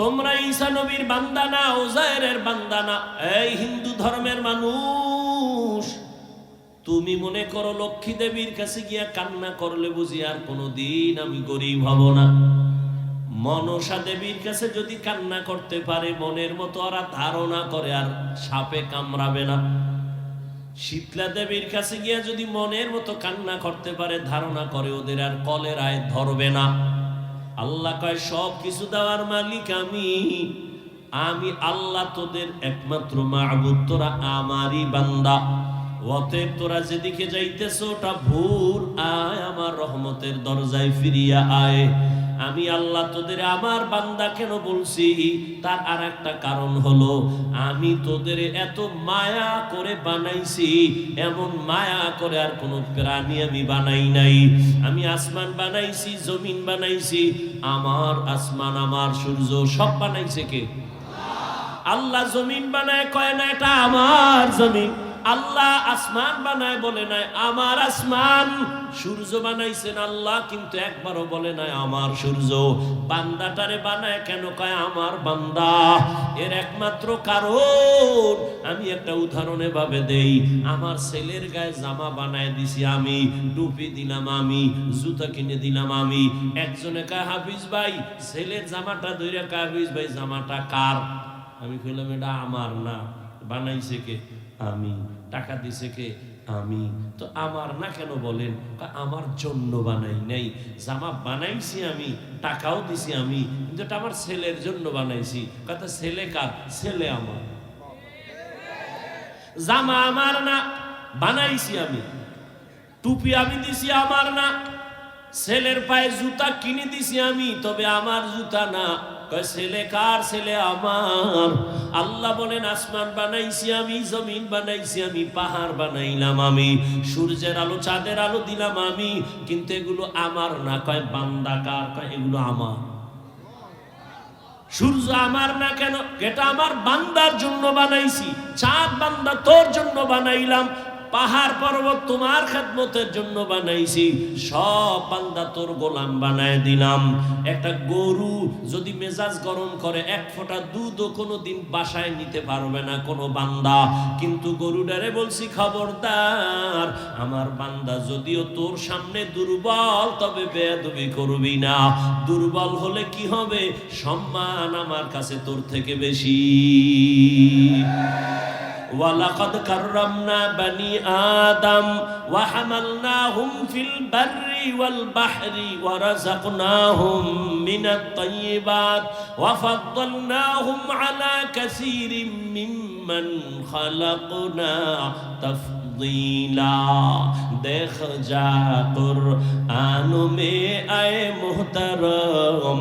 তোমরা ঈসা নবীর বান্দা না, উযায়েরের বান্দা না। এই হিন্দু ধর্মের মানুষ, তুমি মনে করো লক্ষ্মী দেবীর কাছে গিয়া কান্না করলে বুঝি আর কোনোদিন আমি গরিব হব না? মনসা দেবীর কাছে যদি কান্না করতে পারে, মনের মতো ওরা ধারণা করে আর সাপে কামড়াবে না। শীতলা দেবীর কাছে গিয়া যদি মনের মতো কান্না করতে পারে, ধারণা করে ওদের আর কলেরায় ধরবে না। আল্লাহ কয় সব কিছু দেওয়ার মালিক আমি। আমি আল্লাহ তোদের একমাত্র মাবুদ, তোরা আমারই বান্দা। অতএব তোরা যেদিকে যাইতেছ ওটা ভুল, আয় আমার রহমতের দরজায় ফিরিয়া আয়। আমি আল্লাহ তোদের আমার বান্দা কেন বলছি, তার আর একটা কারণ হলো, আমি তোদের এত মায়া করে বানাইছি, এমন মায়া করে আর কোনো প্রাণী আমি বানাই নাই। আমি আসমান বানাইছি, জমিন বানাইছি, আমার আসমান আমার সূর্য সব বানাইছে কে? আল্লাহ। জমিন বানায় কয় না এটা আমার জমিন, আল্লাহ আসমান বানায় বলে নাই আমার আসমান, সূর্য বানাইছেন আল্লাহ কিন্তু একবারও বলে নাই আমার সূর্য। বান্দাটারে বানায় কেন কয় আমার বান্দা? এর একমাত্র কারণ আমি একটা উদাহরণে ভাবে দেই, আমার ছেলের গায়ে জামা বানায় দিছি আমি, টুপি দিলাম আমি, জুতা কিনে দিলাম আমি। একজনে কয় হাফিজ ভাই ছেলের জামাটা ধরে কয় হাফিজ ভাই জামাটা কার? আমি কইলাম এটা আমার না, বানাইছে কে? আমি। টাকা দিছে কে? আমি। তো আমার না কেন বলেন? আমার জন্য বানাই নাই, জামা বানাইছি আমি, টাকাও দিছি আমি, কিন্তু এটা আমার ছেলের জন্য বানাইছি। কথা ছেলে কার? ছেলে আমার। জামা আমার না, বানাইছি আমি। টুপি আমি দিছি আমার না, ছেলের পায়ে জুতা কিনে দিছি আমি, তবে আমার জুতা না। ছেলে কার? ছেলে আমার। আল্লাহ বলেন আসমান বানাইছি আমি, জমিন বানাইছি আমি, পাহাড় বানাইলাম আমি, সূর্যের আলো চাঁদের আলো দিলাম আমি, কিন্তু এগুলো আমার না। কয় বান্দা কার? কয় এগুলো আমার। সূর্য আমার না কেন? এটা আমার বান্দার জন্য বানাইছি। চাঁদ বান্দা তোর জন্য বানাইলাম, পাহাড় পর্বত তোমার খেদমতের জন্য বানাইছি, সব বান্দা তোর গোলাম বানায় দিলাম। একটা গরু যদি মেজাজ গরম করে এক ফোঁটা দুধও কোনোদিন বাসায় নিতে পারবে না কোনো বান্দা, কিন্তু গরুটারে বলছি খবরদার আমার বান্দা যদিও তোর সামনে দুর্বল তবে বেয়াদবি করবি না। দুর্বল হলে কি হবে? সম্মান আমার কাছে তোর থেকে বেশি। وَلَقَدْ كَرَّمْنَا بَنِي آدَمَ وَحَمَلْنَاهُمْ فِي الْبَرِّ وَالْبَحْرِ وَرَزَقْنَاهُمْ مِنَ الطَّيِّبَاتِ وَفَضَّلْنَاهُمْ عَلَى كَثِيرٍ مِّمَّنْ خَلَقْنَا تَفْضِيلًا। देख जा कुरान में आए मुहतरम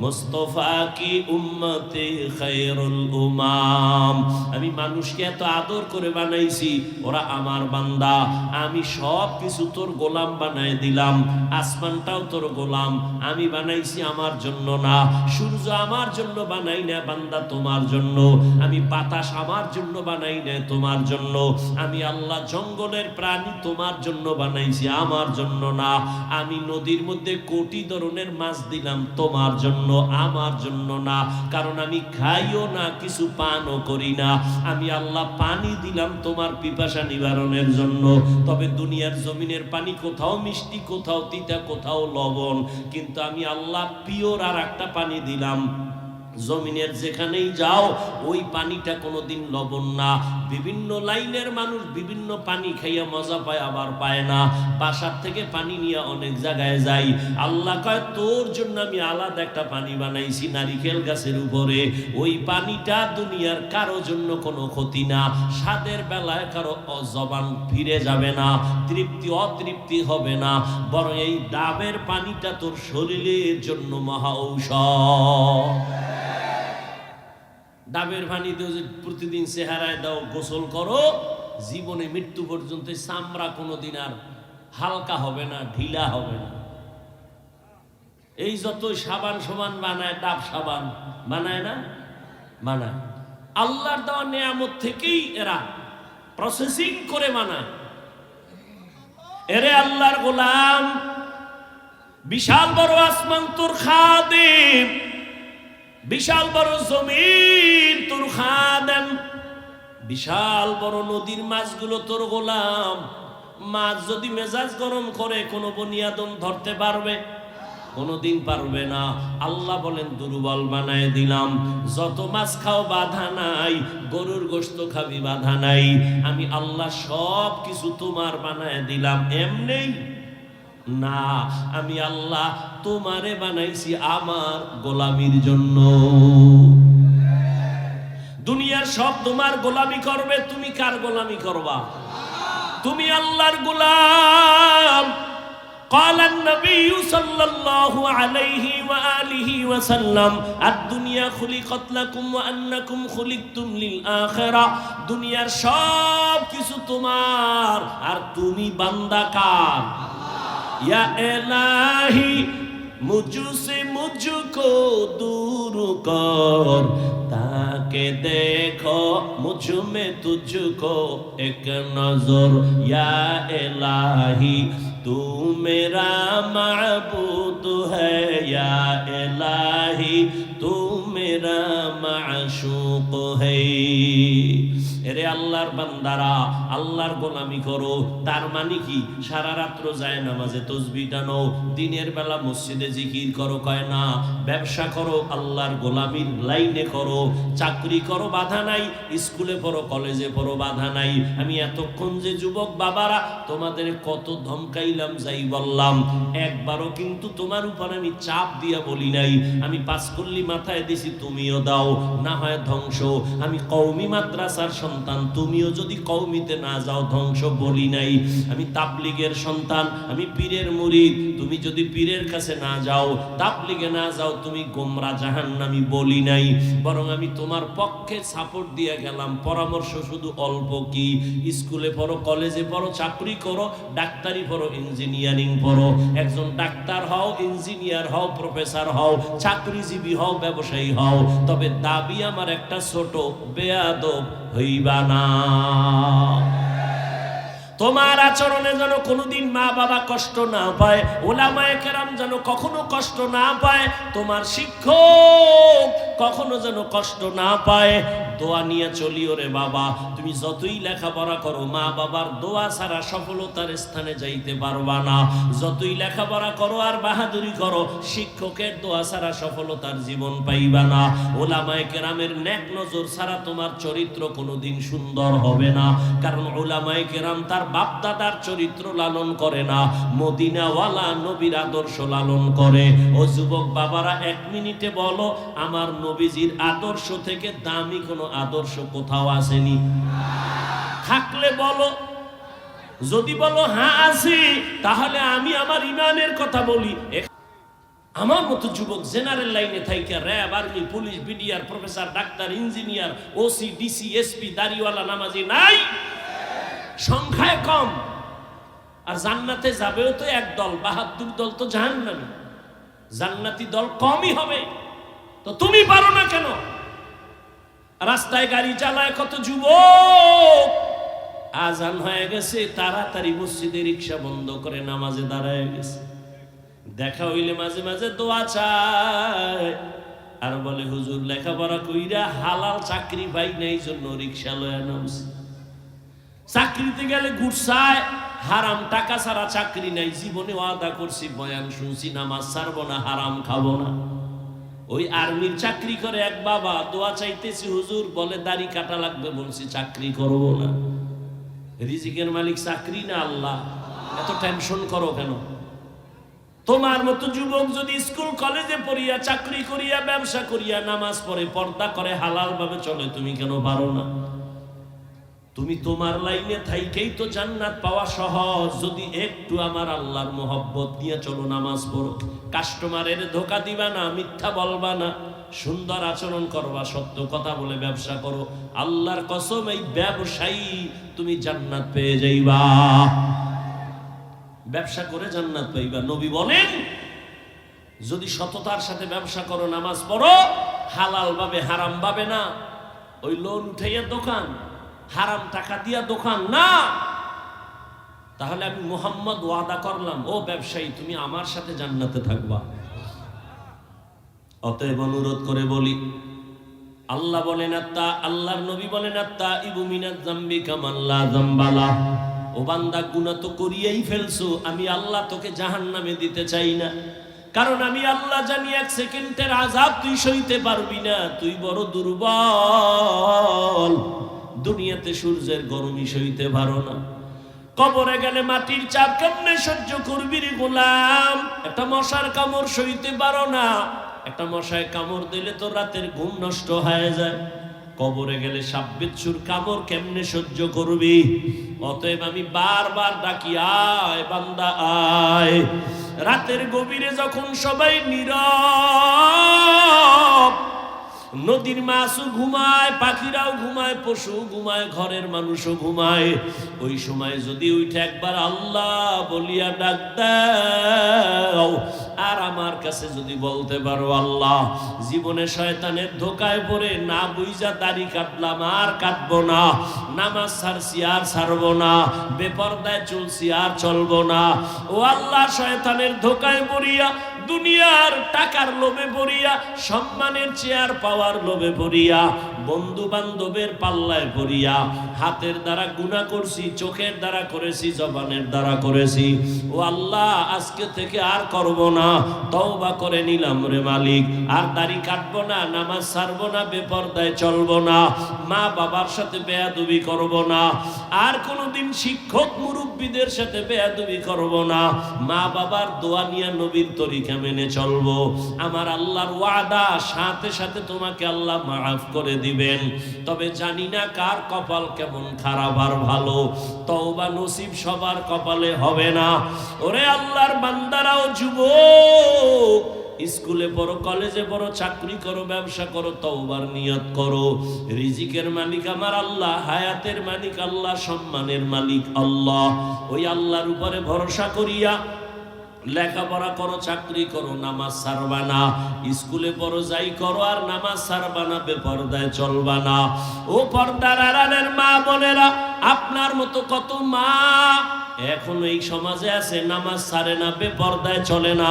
মুস্তাফা কি উম্মতে খায়রুল উমাম। আমি মানুষকে এত আদর করে বানাইছি, ওরা আমার বান্দা, আমি সব কিছু তোর গোলাম বানায় দিলাম। আসমানটাও তোর গোলাম, আমি বানাইছি আমার জন্য না। সূর্য আমার জন্য বানাই না বান্দা, তোমার জন্য। আমি বাতাস আমার জন্য বানাই না, তোমার জন্য। আমি আল্লাহ জঙ্গলের প্রাণী তোমার জন্য বানাইছি, আমার জন্য না। আমি নদীর মধ্যে কোটি ধরনের মাছ দিলাম তোমার জন্য, আমার জন্য না। কারণ আমি খাইও না, কিছু পানও করি না। আমি আল্লাহ পানি দিলাম তোমার পিপাসা নিবারণের জন্য। তবে দুনিয়ার জমিনের পানি কোথাও মিষ্টি, কোথাও তিতা, কোথাও লবণ, কিন্তু আমি আল্লাহ পিওর আর একটা পানি দিলাম। জমিনের যেখানেই যাও ওই পানিটা কোনোদিন লবণ না। বিভিন্ন লাইনের মানুষ বিভিন্ন পানি খাইয়া মজা পায়, আবার পায় না। বাসার থেকে পানি নিয়ে অনেক জায়গায় যাই, আল্লাহ কয় তোর জন্য আমি আলাদা একটা পানি বানাইছি নারিকেল গাছের উপরে। ওই পানিটা দুনিয়ার কারো জন্য কোনো ক্ষতি না। স্বাদের বেলায় কারো জবান ফিরে যাবে না, তৃপ্তি অতৃপ্তি হবে না, বরং এই ডাবের পানিটা তোর শরীরের জন্য মহা ঔষধ। ডাবের পানি দিয়ে প্রতিদিন চেহারায় দাও, গোসল করো, জীবনে মৃত্যু পর্যন্ত চামড়া কোনোদিন আর হালকা হবে না, ঢিলা হবে না। এই যত সাবান সমান বানায়, ডাব সাবান বানায় না? বানায়। আল্লাহর দেওয়া নিয়ামত থেকেই এরা প্রসেসিং করে বানায়। এরে আল্লাহর গোলাম, বিশাল বড় আসমান তোর খাদেম, বিশাল বড় জমিন তোর খাদেম, বিশাল বড় নদীর মাছগুলো তোর গোলাম। মাছ যদি মেজাজ গরম করে কোনো বনিয়াদম ধরতে পারবে? কোনোদিন পারবে না। আল্লাহ বলেন দুর্বল বানায় দিলাম। যত মাছ খাও বাধা নাই, গরুর গোশত খাবি বাধা নাই। আমি আল্লাহ সব কিছু তোমার বানায় দিলাম। এমনি না, আমি আল্লাহ তোমারে বানাইছি আমার গোলামির জন্য। দুনিয়ার সব তোমার গোলামি করবে, তুমি কার গোলামি করবা? তুমি আল্লাহর গোলাম। قال النبي صلى الله عليه وآله وسلم الدنيا خلقت لكم وأنكم خلقتم للآخرة। দুনিয়ার সব কিছু তোমার আর তুমি বান্দা কার? ইয়া ইলাহি मुझसे मुझको दूर कर, ताके देखो मुझ में तुझको एक नजर, या इलाही तू मेरा माबूद है, या इलाही तू मेरा माशूक है। এরে আল্লাহর বান্দারা, আল্লাহর গোলামি করো। তার মানে কি? সারা রাত্র যায় নামাজে তসবিহ টানো, দিনের বেলা মসজিদে জিকির করো, কয় না। ব্যবসা করো, আল্লাহর গোলামির লাইনে করো। চাকরি করো, বাধা নাই। স্কুলে পড়ো, কলেজে পড়ো, বাধা নাই। আমি এতক্ষণ যে যুবক বাবারা তোমাদের কত ধমকাইলাম, যাই বললাম, একবারও কিন্তু তোমার উপর আমি চাপ দিয়া বলি নাই। আমি পাঁচ কল্লি মাথায় দিছি, তুমিও দাও, না হয় ধ্বংস। আমি কওমি মাদ্রাসার সন্তান, তুমিও যদি কওমিতে না যাও ধ্বংস বলি নাই। আমি তাবলিগের সন্তান, আমি পীরের মুরিদ, তুমি যদি পীরের কাছে না যাও, তাবলিগে না যাও, তুমি গোমরা জাহান্নামী বলি নাই। বরং আমি তোমার পক্ষে সাপোর্ট দিয়ে গেলাম। পরামর্শ শুধু অল্প কি, স্কুলে পড়ো, কলেজে পড়ো, চাকরি করো, ডাক্তারি পড়ো, ইঞ্জিনিয়ারিং পড়ো। একজন ডাক্তার হও, ইঞ্জিনিয়ার হও, প্রফেসর হও, চাকরিজীবী হও, ব্যবসায়ী হও, তবে দাবি আমার একটা, ছোট বেয়াদব হইবা না। তোমার আচরণে যেন কোনোদিন মা বাবা কষ্ট না পায়, ওলামায়ে কেরাম যেন কখনো কষ্ট না পায়, তোমার শিক্ষক কখনো যেন কষ্ট না পায়। দোয়া নিয়ে চলিও রে বাবা। তুমি যতই লেখাপড়া করো, মা বাবার দোয়া ছাড়া সফলতার স্থানে যাইতে পারবা না। যতই লেখাপড়া করো আর বাহাদুরি করো, শিক্ষকের দোয়া ছাড়া সফলতার জীবন পাইবা না। ওলামায়ে কেরামের নেক নজর ছাড়া তোমার চরিত্র কোনোদিন সুন্দর হবে না। কারণ ওলামায়ে কেরাম তার বাপ দাদার চরিত্র লালন করে না, মদিনাওয়ালা নবীর আদর্শ লালন করে। ও যুবক বাবারা, এক মিনিটে বলো, আমার নবীজির আদর্শ থেকে দামি কোনো আদর্শ কোথাও আসেনি? থাকলে বলো। যদি বলো হ্যাঁ আছে, তাহলে আমি আমার ইমানের কথা বলি। আমার মতো যুবক জেনারেল লাইনে থাইকা RAB, army, police, BDR, professor, doctor, engineer, OC, DC, SP, দাড়িওয়ালা নামাজি নাই, সংখ্যায় কম। আর জান্নাতে যাবেও তো এক দল, ৭২ দল তো জাহান্নামী। জান্নাতি দল কমই হবে। তো তুমি পারো না কেন? রাস্তায় গাড়ি চালায় কত যুবক, আজান হয়ে গেছে, তাড়াতাড়ি মসজিদে রিক্সা বন্ধ করে নামাজে দাঁড়ায় গেছে। দেখা হইলে মাঝে মাঝে দোয়া চায়, আর বলে হুজুর লেখাপড়া কইরা হালাল চাকরি পাই নাই, জন্য রিক্সা লয়া নামছি। চাকরিতে গেলে ঘুরছায়, হারাম টাকা ছাড়া চাকরি নাই। জীবনে ওয়াদা করছি, বয়ান শুনছি, নামাজ ছাড়বো না, হারাম খাবো না। ওই আর্মির চাকরি করে এক বাবা, দোয়া চাইতেছি হুজুর, বলে দাড়ি কাটা লাগবে, বলছি চাকরি করবো না। রিজিকের মালিক চাকরি না আল্লাহ, এত টেনশন করো কেন? তোমার মতো যুবক যদি স্কুল কলেজে পড়িয়া, চাকরি করিয়া, ব্যবসা করিয়া, নামাজ পড়ে, পর্দা করে, হালাল ভাবে চলে, তুমি কেন পারো না? তুমি তোমার লাইনে থাইকেই তো জান্নাত পাওয়া সহজ। যদি একটু আমার আল্লাহর মোহব্বত নিয়ে চলো, নামাজ পড়ো, কাস্টমারের ধোকা দিবা না, মিথ্যা বলবা না, সুন্দর আচরণ করবা, সত্য কথা বলে ব্যবসা করো, আল্লাহর কসম এই ব্যবসায়ী তুমি জান্নাত পেয়ে যাইবা। ব্যবসা করে জান্নাত পাইবা। নবী বলেন, যদি সততার সাথে ব্যবসা করো, নামাজ পড়ো, হালাল ভাবে, হারাম ভাবে না। ওই লোন উঠাইয়া দোকান, হারাম টাকা দিয়া দোকান না, তাহলে আমি মুহাম্মদ ওয়াদা করলাম, ও ব্যবসায়ী তুমি আমার সাথে জান্নাতে থাকবা। অতএব অনুরোধ করে বলি, আল্লাহ বলেন, আল্লাহর নবী বলেন, আত্তাইবু মিনাজ যামবি কামান লা যামবালা। ও বান্দা, গুনাহ তো করিয়েই ফেলছো, আমি আল্লাহ তোকে জাহান্নামে দিতে চাই না। কারণ আমি আল্লাহ জানি এক সেকেন্ডের আযাব তুই সইতে পারবি না, তুই বড় দুর্বল। দুনিয়াতে সূর্যের গরমই সইতে পারো না, কবরে গেলে মাটির চাপ কেমনে সহ্য করবি রে গোলাম? একটা মশার কামড় সইতে পারো না, একটা মশায় কামড় দিলে তো রাতের ঘুম নষ্ট হয়ে যায়। কবরে গেলে সাপ বিচ্ছুর কামড় কেমনে সহ্য করবি? অতএব আমি বারবার ডাকি, আয় বান্দা আয়। রাতের গভীরে যখন সবাই নীরব, নদীর মাছও ঘুমায়, পাখিরাও ঘুমায়, পশু ঘুমায়, ঘরের মানুষও ঘুমায়। ওই সময় যদি উঠে একবার আল্লাহ বলিয়া ডাক দাও, আর আমার কাছে যদি বলতে পারো আল্লাহ জীবনে শয়তানের ধোকায় পড়ে না বুইজা দাড়ি কাটলাম, আর কাটবো না, নামাজ ছাড়ছি আর ছাড়বো না, বেপরদায় চলছি আর চলবো না, ও আল্লাহ শয়তানের ধোকায় পড়িয়া, দুনিয়ার টাকার লোভে পড়িয়া, সম্মানের চেয়ার পাওয়ার লোভে পড়িয়া, বন্ধু বান্ধবের পাল্লায় পড়িয়া, হাতের দ্বারা গুনাহ করছি, চোখের দ্বারা করেছি, জবানের দ্বারা করেছি, ও আল্লাহ আজকে থেকে আর করব না, তওবা করে নিলাম রে মালিক, আর দাড়ি কাটবো না, নামাজ ছাড়বো না, বেপরদায় চলবো না, মা বাবার সাথে বেয়াদবি করব না, আর কোনোদিন শিক্ষক মুরব্বীদের সাথে বেয়াদবি করব না, মা বাবার দোয়া নিয়ে নবীর তরিকা মেনে চলবো। আমার আল্লাহর ওয়াদা, সাথে সাথে তোমাকে আল্লাহ মাফ করে দিবেন। তবে জানি না কার কপাল কেমন খারাপ আর ভালো, তওবা নসিব সবার কপালে হবে না। ওরে আল্লাহর বান্দারাও, যুবক, স্কুলে পড়ো, কলেজে পড়ো, চাকরি করো, ব্যবসা করো, তওবার নিয়ত করো। রিজিকের মালিক আমার আল্লাহ, হায়াতের মালিক আল্লাহ, সম্মানের মালিক আল্লাহ। ওই আল্লাহর উপরে ভরসা করিয়া লেখাপড়া করো, চাকরি করো, নামাজ ছাড়বা না, স্কুলে পড়ো, যাই করো, আর নামাজ ছাড়বা না, বেপরদায় চলবা না। ও পর্দার আড়ালের মা বোনেরা, আপনার মতো কত মা এখন এই সমাজে আছে, নামাজ ছাড়ে না, বেপরদায় চলে না,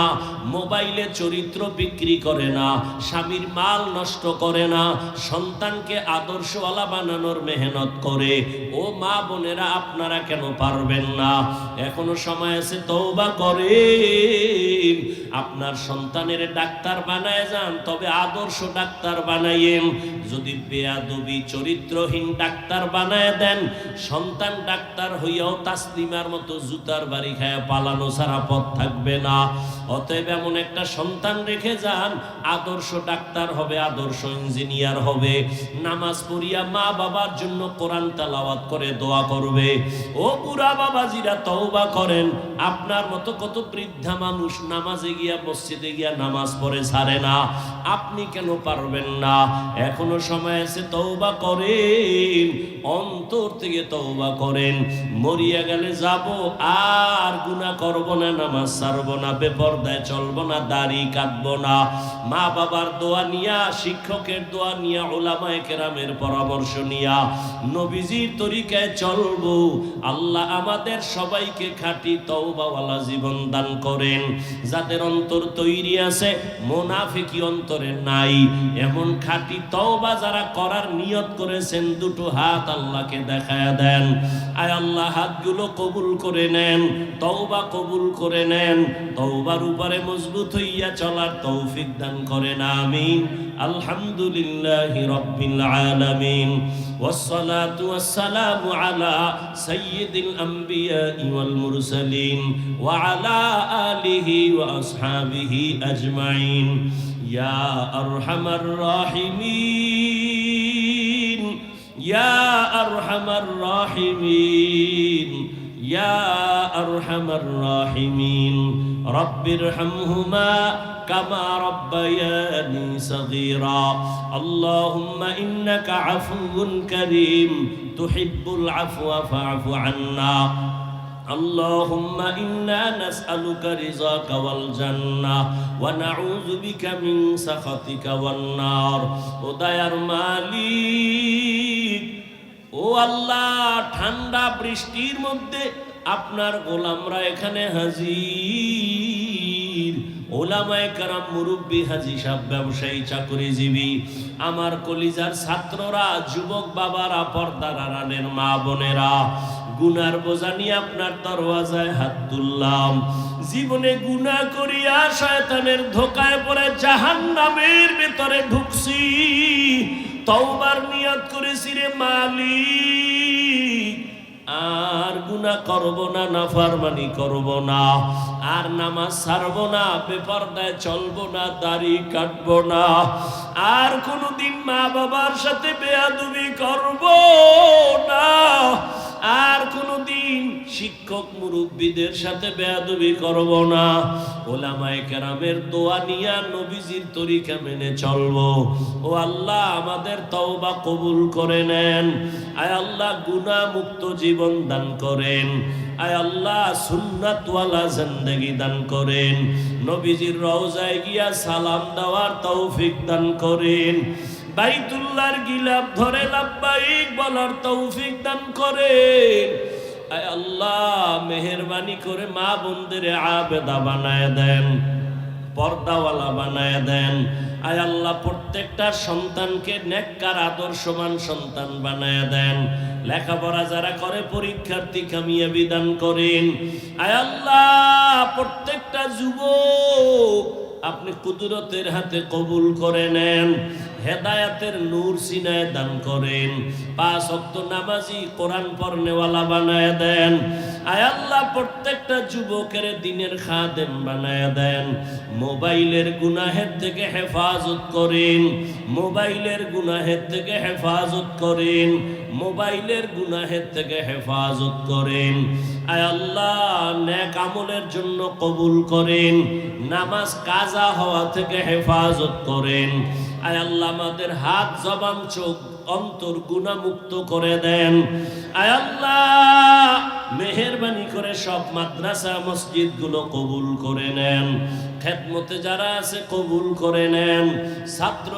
মোবাইলে চরিত্র বিক্রি করে না, স্বামীর মাল নষ্ট করে না, সন্তানকে আদর্শওয়ালা বানানোর মেহনত করে। ও মা বোনেরা, আপনারা কেন পারবেন না? এখনো সময় আছে, তওবা করেন। আপনার সন্তানের ডাক্তার বানায় যান, তবে আদর্শ ডাক্তার বানাইয়েন। যদি বেয়াদবি চরিত্রহীন ডাক্তার বানায় দেন, সন্তান ডাক্তার হইয়াও তাসলিমার মতো জুতার বাড়ি খায় পালানো ছাড়া পথ থাকবে না। অতএব এমন একটা সন্তান রেখে যান, আদর্শ ডাক্তার হবে, আদর্শ ইঞ্জিনিয়ার হবে, নামাজ পড়িয়া মা বাবার জন্য কোরআন তেলাওয়াত করে দোয়া করবে। ও বুড়া বাবাজিরা, তওবা করেন। আপনার মতো কত বৃদ্ধা মানুষ নামাজে গিয়া, মসজিদে গিয়া নামাজ পড়ে ছাড়ে না, আপনি কেন পারবেন না? এখনো সময় আছে, তওবা করেন, অন্তর থেকে তওবা করেন। মরিয়া গেলে যাব, আর গুনাহ করব না, নামাজ ছাড়ব না, বেপরদায় চলব না, দাড়ি কাটব না, মা বাবার দোয়া নিয়া, শিক্ষকের দোয়া নিয়া, উলামায়ে কেরামের পরামর্শ নিয়া নবীজির তরিকায় চলব। আল্লাহ আমাদের সবাইকে খাঁটি তওবাওয়ালা জীবন দান করেন। যাদের অন্তর তৈরি আছে, মুনাফিকি অন্তরে নাই, এমন খাঁটি তওবা যারা করার নিয়ত করেছেন, দুটো হাত আল্লাহকে দেখায়া দেন। আয় আল্লাহ, হাতগুলো কবুল করে নেন, তওবা কবুল করে নেন, তওবার উপরে মজবুত হইয়া চলার তৌফিক দান করেন, আমিন। আলহামদুলিল্লাহি রাব্বিল আলামিন, ওয়াসসালাতু ওয়াসসালামু আলা সাইয়্যিদিল আমবিয়া ওয়াল মুরসালিন ওয়া আলা আলিহি ওয়া আসহাবিহি আজমাইন। ইয়া আরহামার রাহিমিন, ইয়া আরহামার রাহিমিন, ইয়া আরহামার রাহিমিন। রব্বিরহামহুমা কামা রাব্বায়ানি সগীরা। আল্লাহুম্মা ইন্নাকা আফুউন কারীম, তুহিব্বুল আফওয়া ফা'ফু আন্না। اللهم إنا نسألك رضاك والجنة ونعوذ بك من سخطك والنار। ও দয়ার মালিক, ও আল্লাহ, ঠান্ডা বৃষ্টির মধ্যে আপনার গোলামরা এখানে হাজির, ওলামায়ে কেরাম, মুরব্বী, হাজী সাহেব, ব্যবসায়ী, চাকরিজীবী, আমার কলিজার ছাত্ররা, যুবক বাবারা, পর্দার আড়ালের মা বোনেরা, গুনার বোঝা নিয়ে আপনার দরওয়াজায় হাত তুললাম। জীবনে গুনাহ করিয়া শয়তানের ধোকায় পড়ে জাহান্নামের ভিতরে ঢুকছি, তওবার নিয়ত করেছি রে মালিক, আর গুনাহ করব না, নাফরমানি করব না, আর নামাজ ছাড়ব না, বেপরদায় চলব না, দাড়ি কাটব না, আর কোনদিন মা বাবার সাথে বেয়াদবি করব না, আর কোনদিন শিক্ষক মুরব্বীদের সাথে বেয়াদবি করব না, ওলামায়ে কেরামের দোয়া নিয়া নবীজির তরিকা মেনে চলবো। ও আল্লাহ আমাদের তওবা কবুল করে নেন। আয় আল্লাহ গুনাহ মুক্ত জীবন দান করেন। আয় আল্লাহ সুন্নাতওয়ালা জিন্দেগি দান করেন। নবীজির রওজায় গিয়া সালাম দেওয়ার তৌফিক দান করেন। বাইতুল্লাহর গিলাফ ধরে লাব্বাইক বলার তৌফিক দান করেন। আয় আল্লাহ মেহেরবানি করে মা বোনদের আবেদা বানায় দেন, পর্দাওয়ালা বানায় দেন। আয় আল্লাহ প্রত্যেকটা সন্তানকে নেককার আদর্শবান সন্তান বানায় দেন। লেখাপড়া যারা করে পরীক্ষার্থী কামিয়াবি দান করেন। আয় আল্লাহ প্রত্যেকটা যুবক আপনি কুদরতের হাতে কবুল করে নেন। হেদায়াতের নূর সিনায় দান করেন। 5 ওয়াক্ত নামাজি কোরআন পড়নেওয়ালা বানায় দেন। আয় আল্লাহ প্রত্যেকটা যুবকের দিনের খাদেম বানায় দেন। মোবাইলের গুনাহের থেকে হেফাজত করেন। মোবাইলের গুনাহের থেকে হেফাজত করেন। মোবাইলের গুনাহের থেকে হেফাজত করেন। আয় আল্লাহ নেক আমলের জন্য কবুল করেন। নামাজ কাজা হওয়া থেকে হেফাজত করেন। আয় আল্লাহ আমাদের হাত জবান চোখ অন্তর গুনাহ মুক্ত করে দেন। আয় আল্লাহ মেহেরবানি করে সব মাদ্রাসা মসজিদ গুলো কবুল করে নেন। খেদমতে যারা আছে কবুল করে নেন। ছাত্র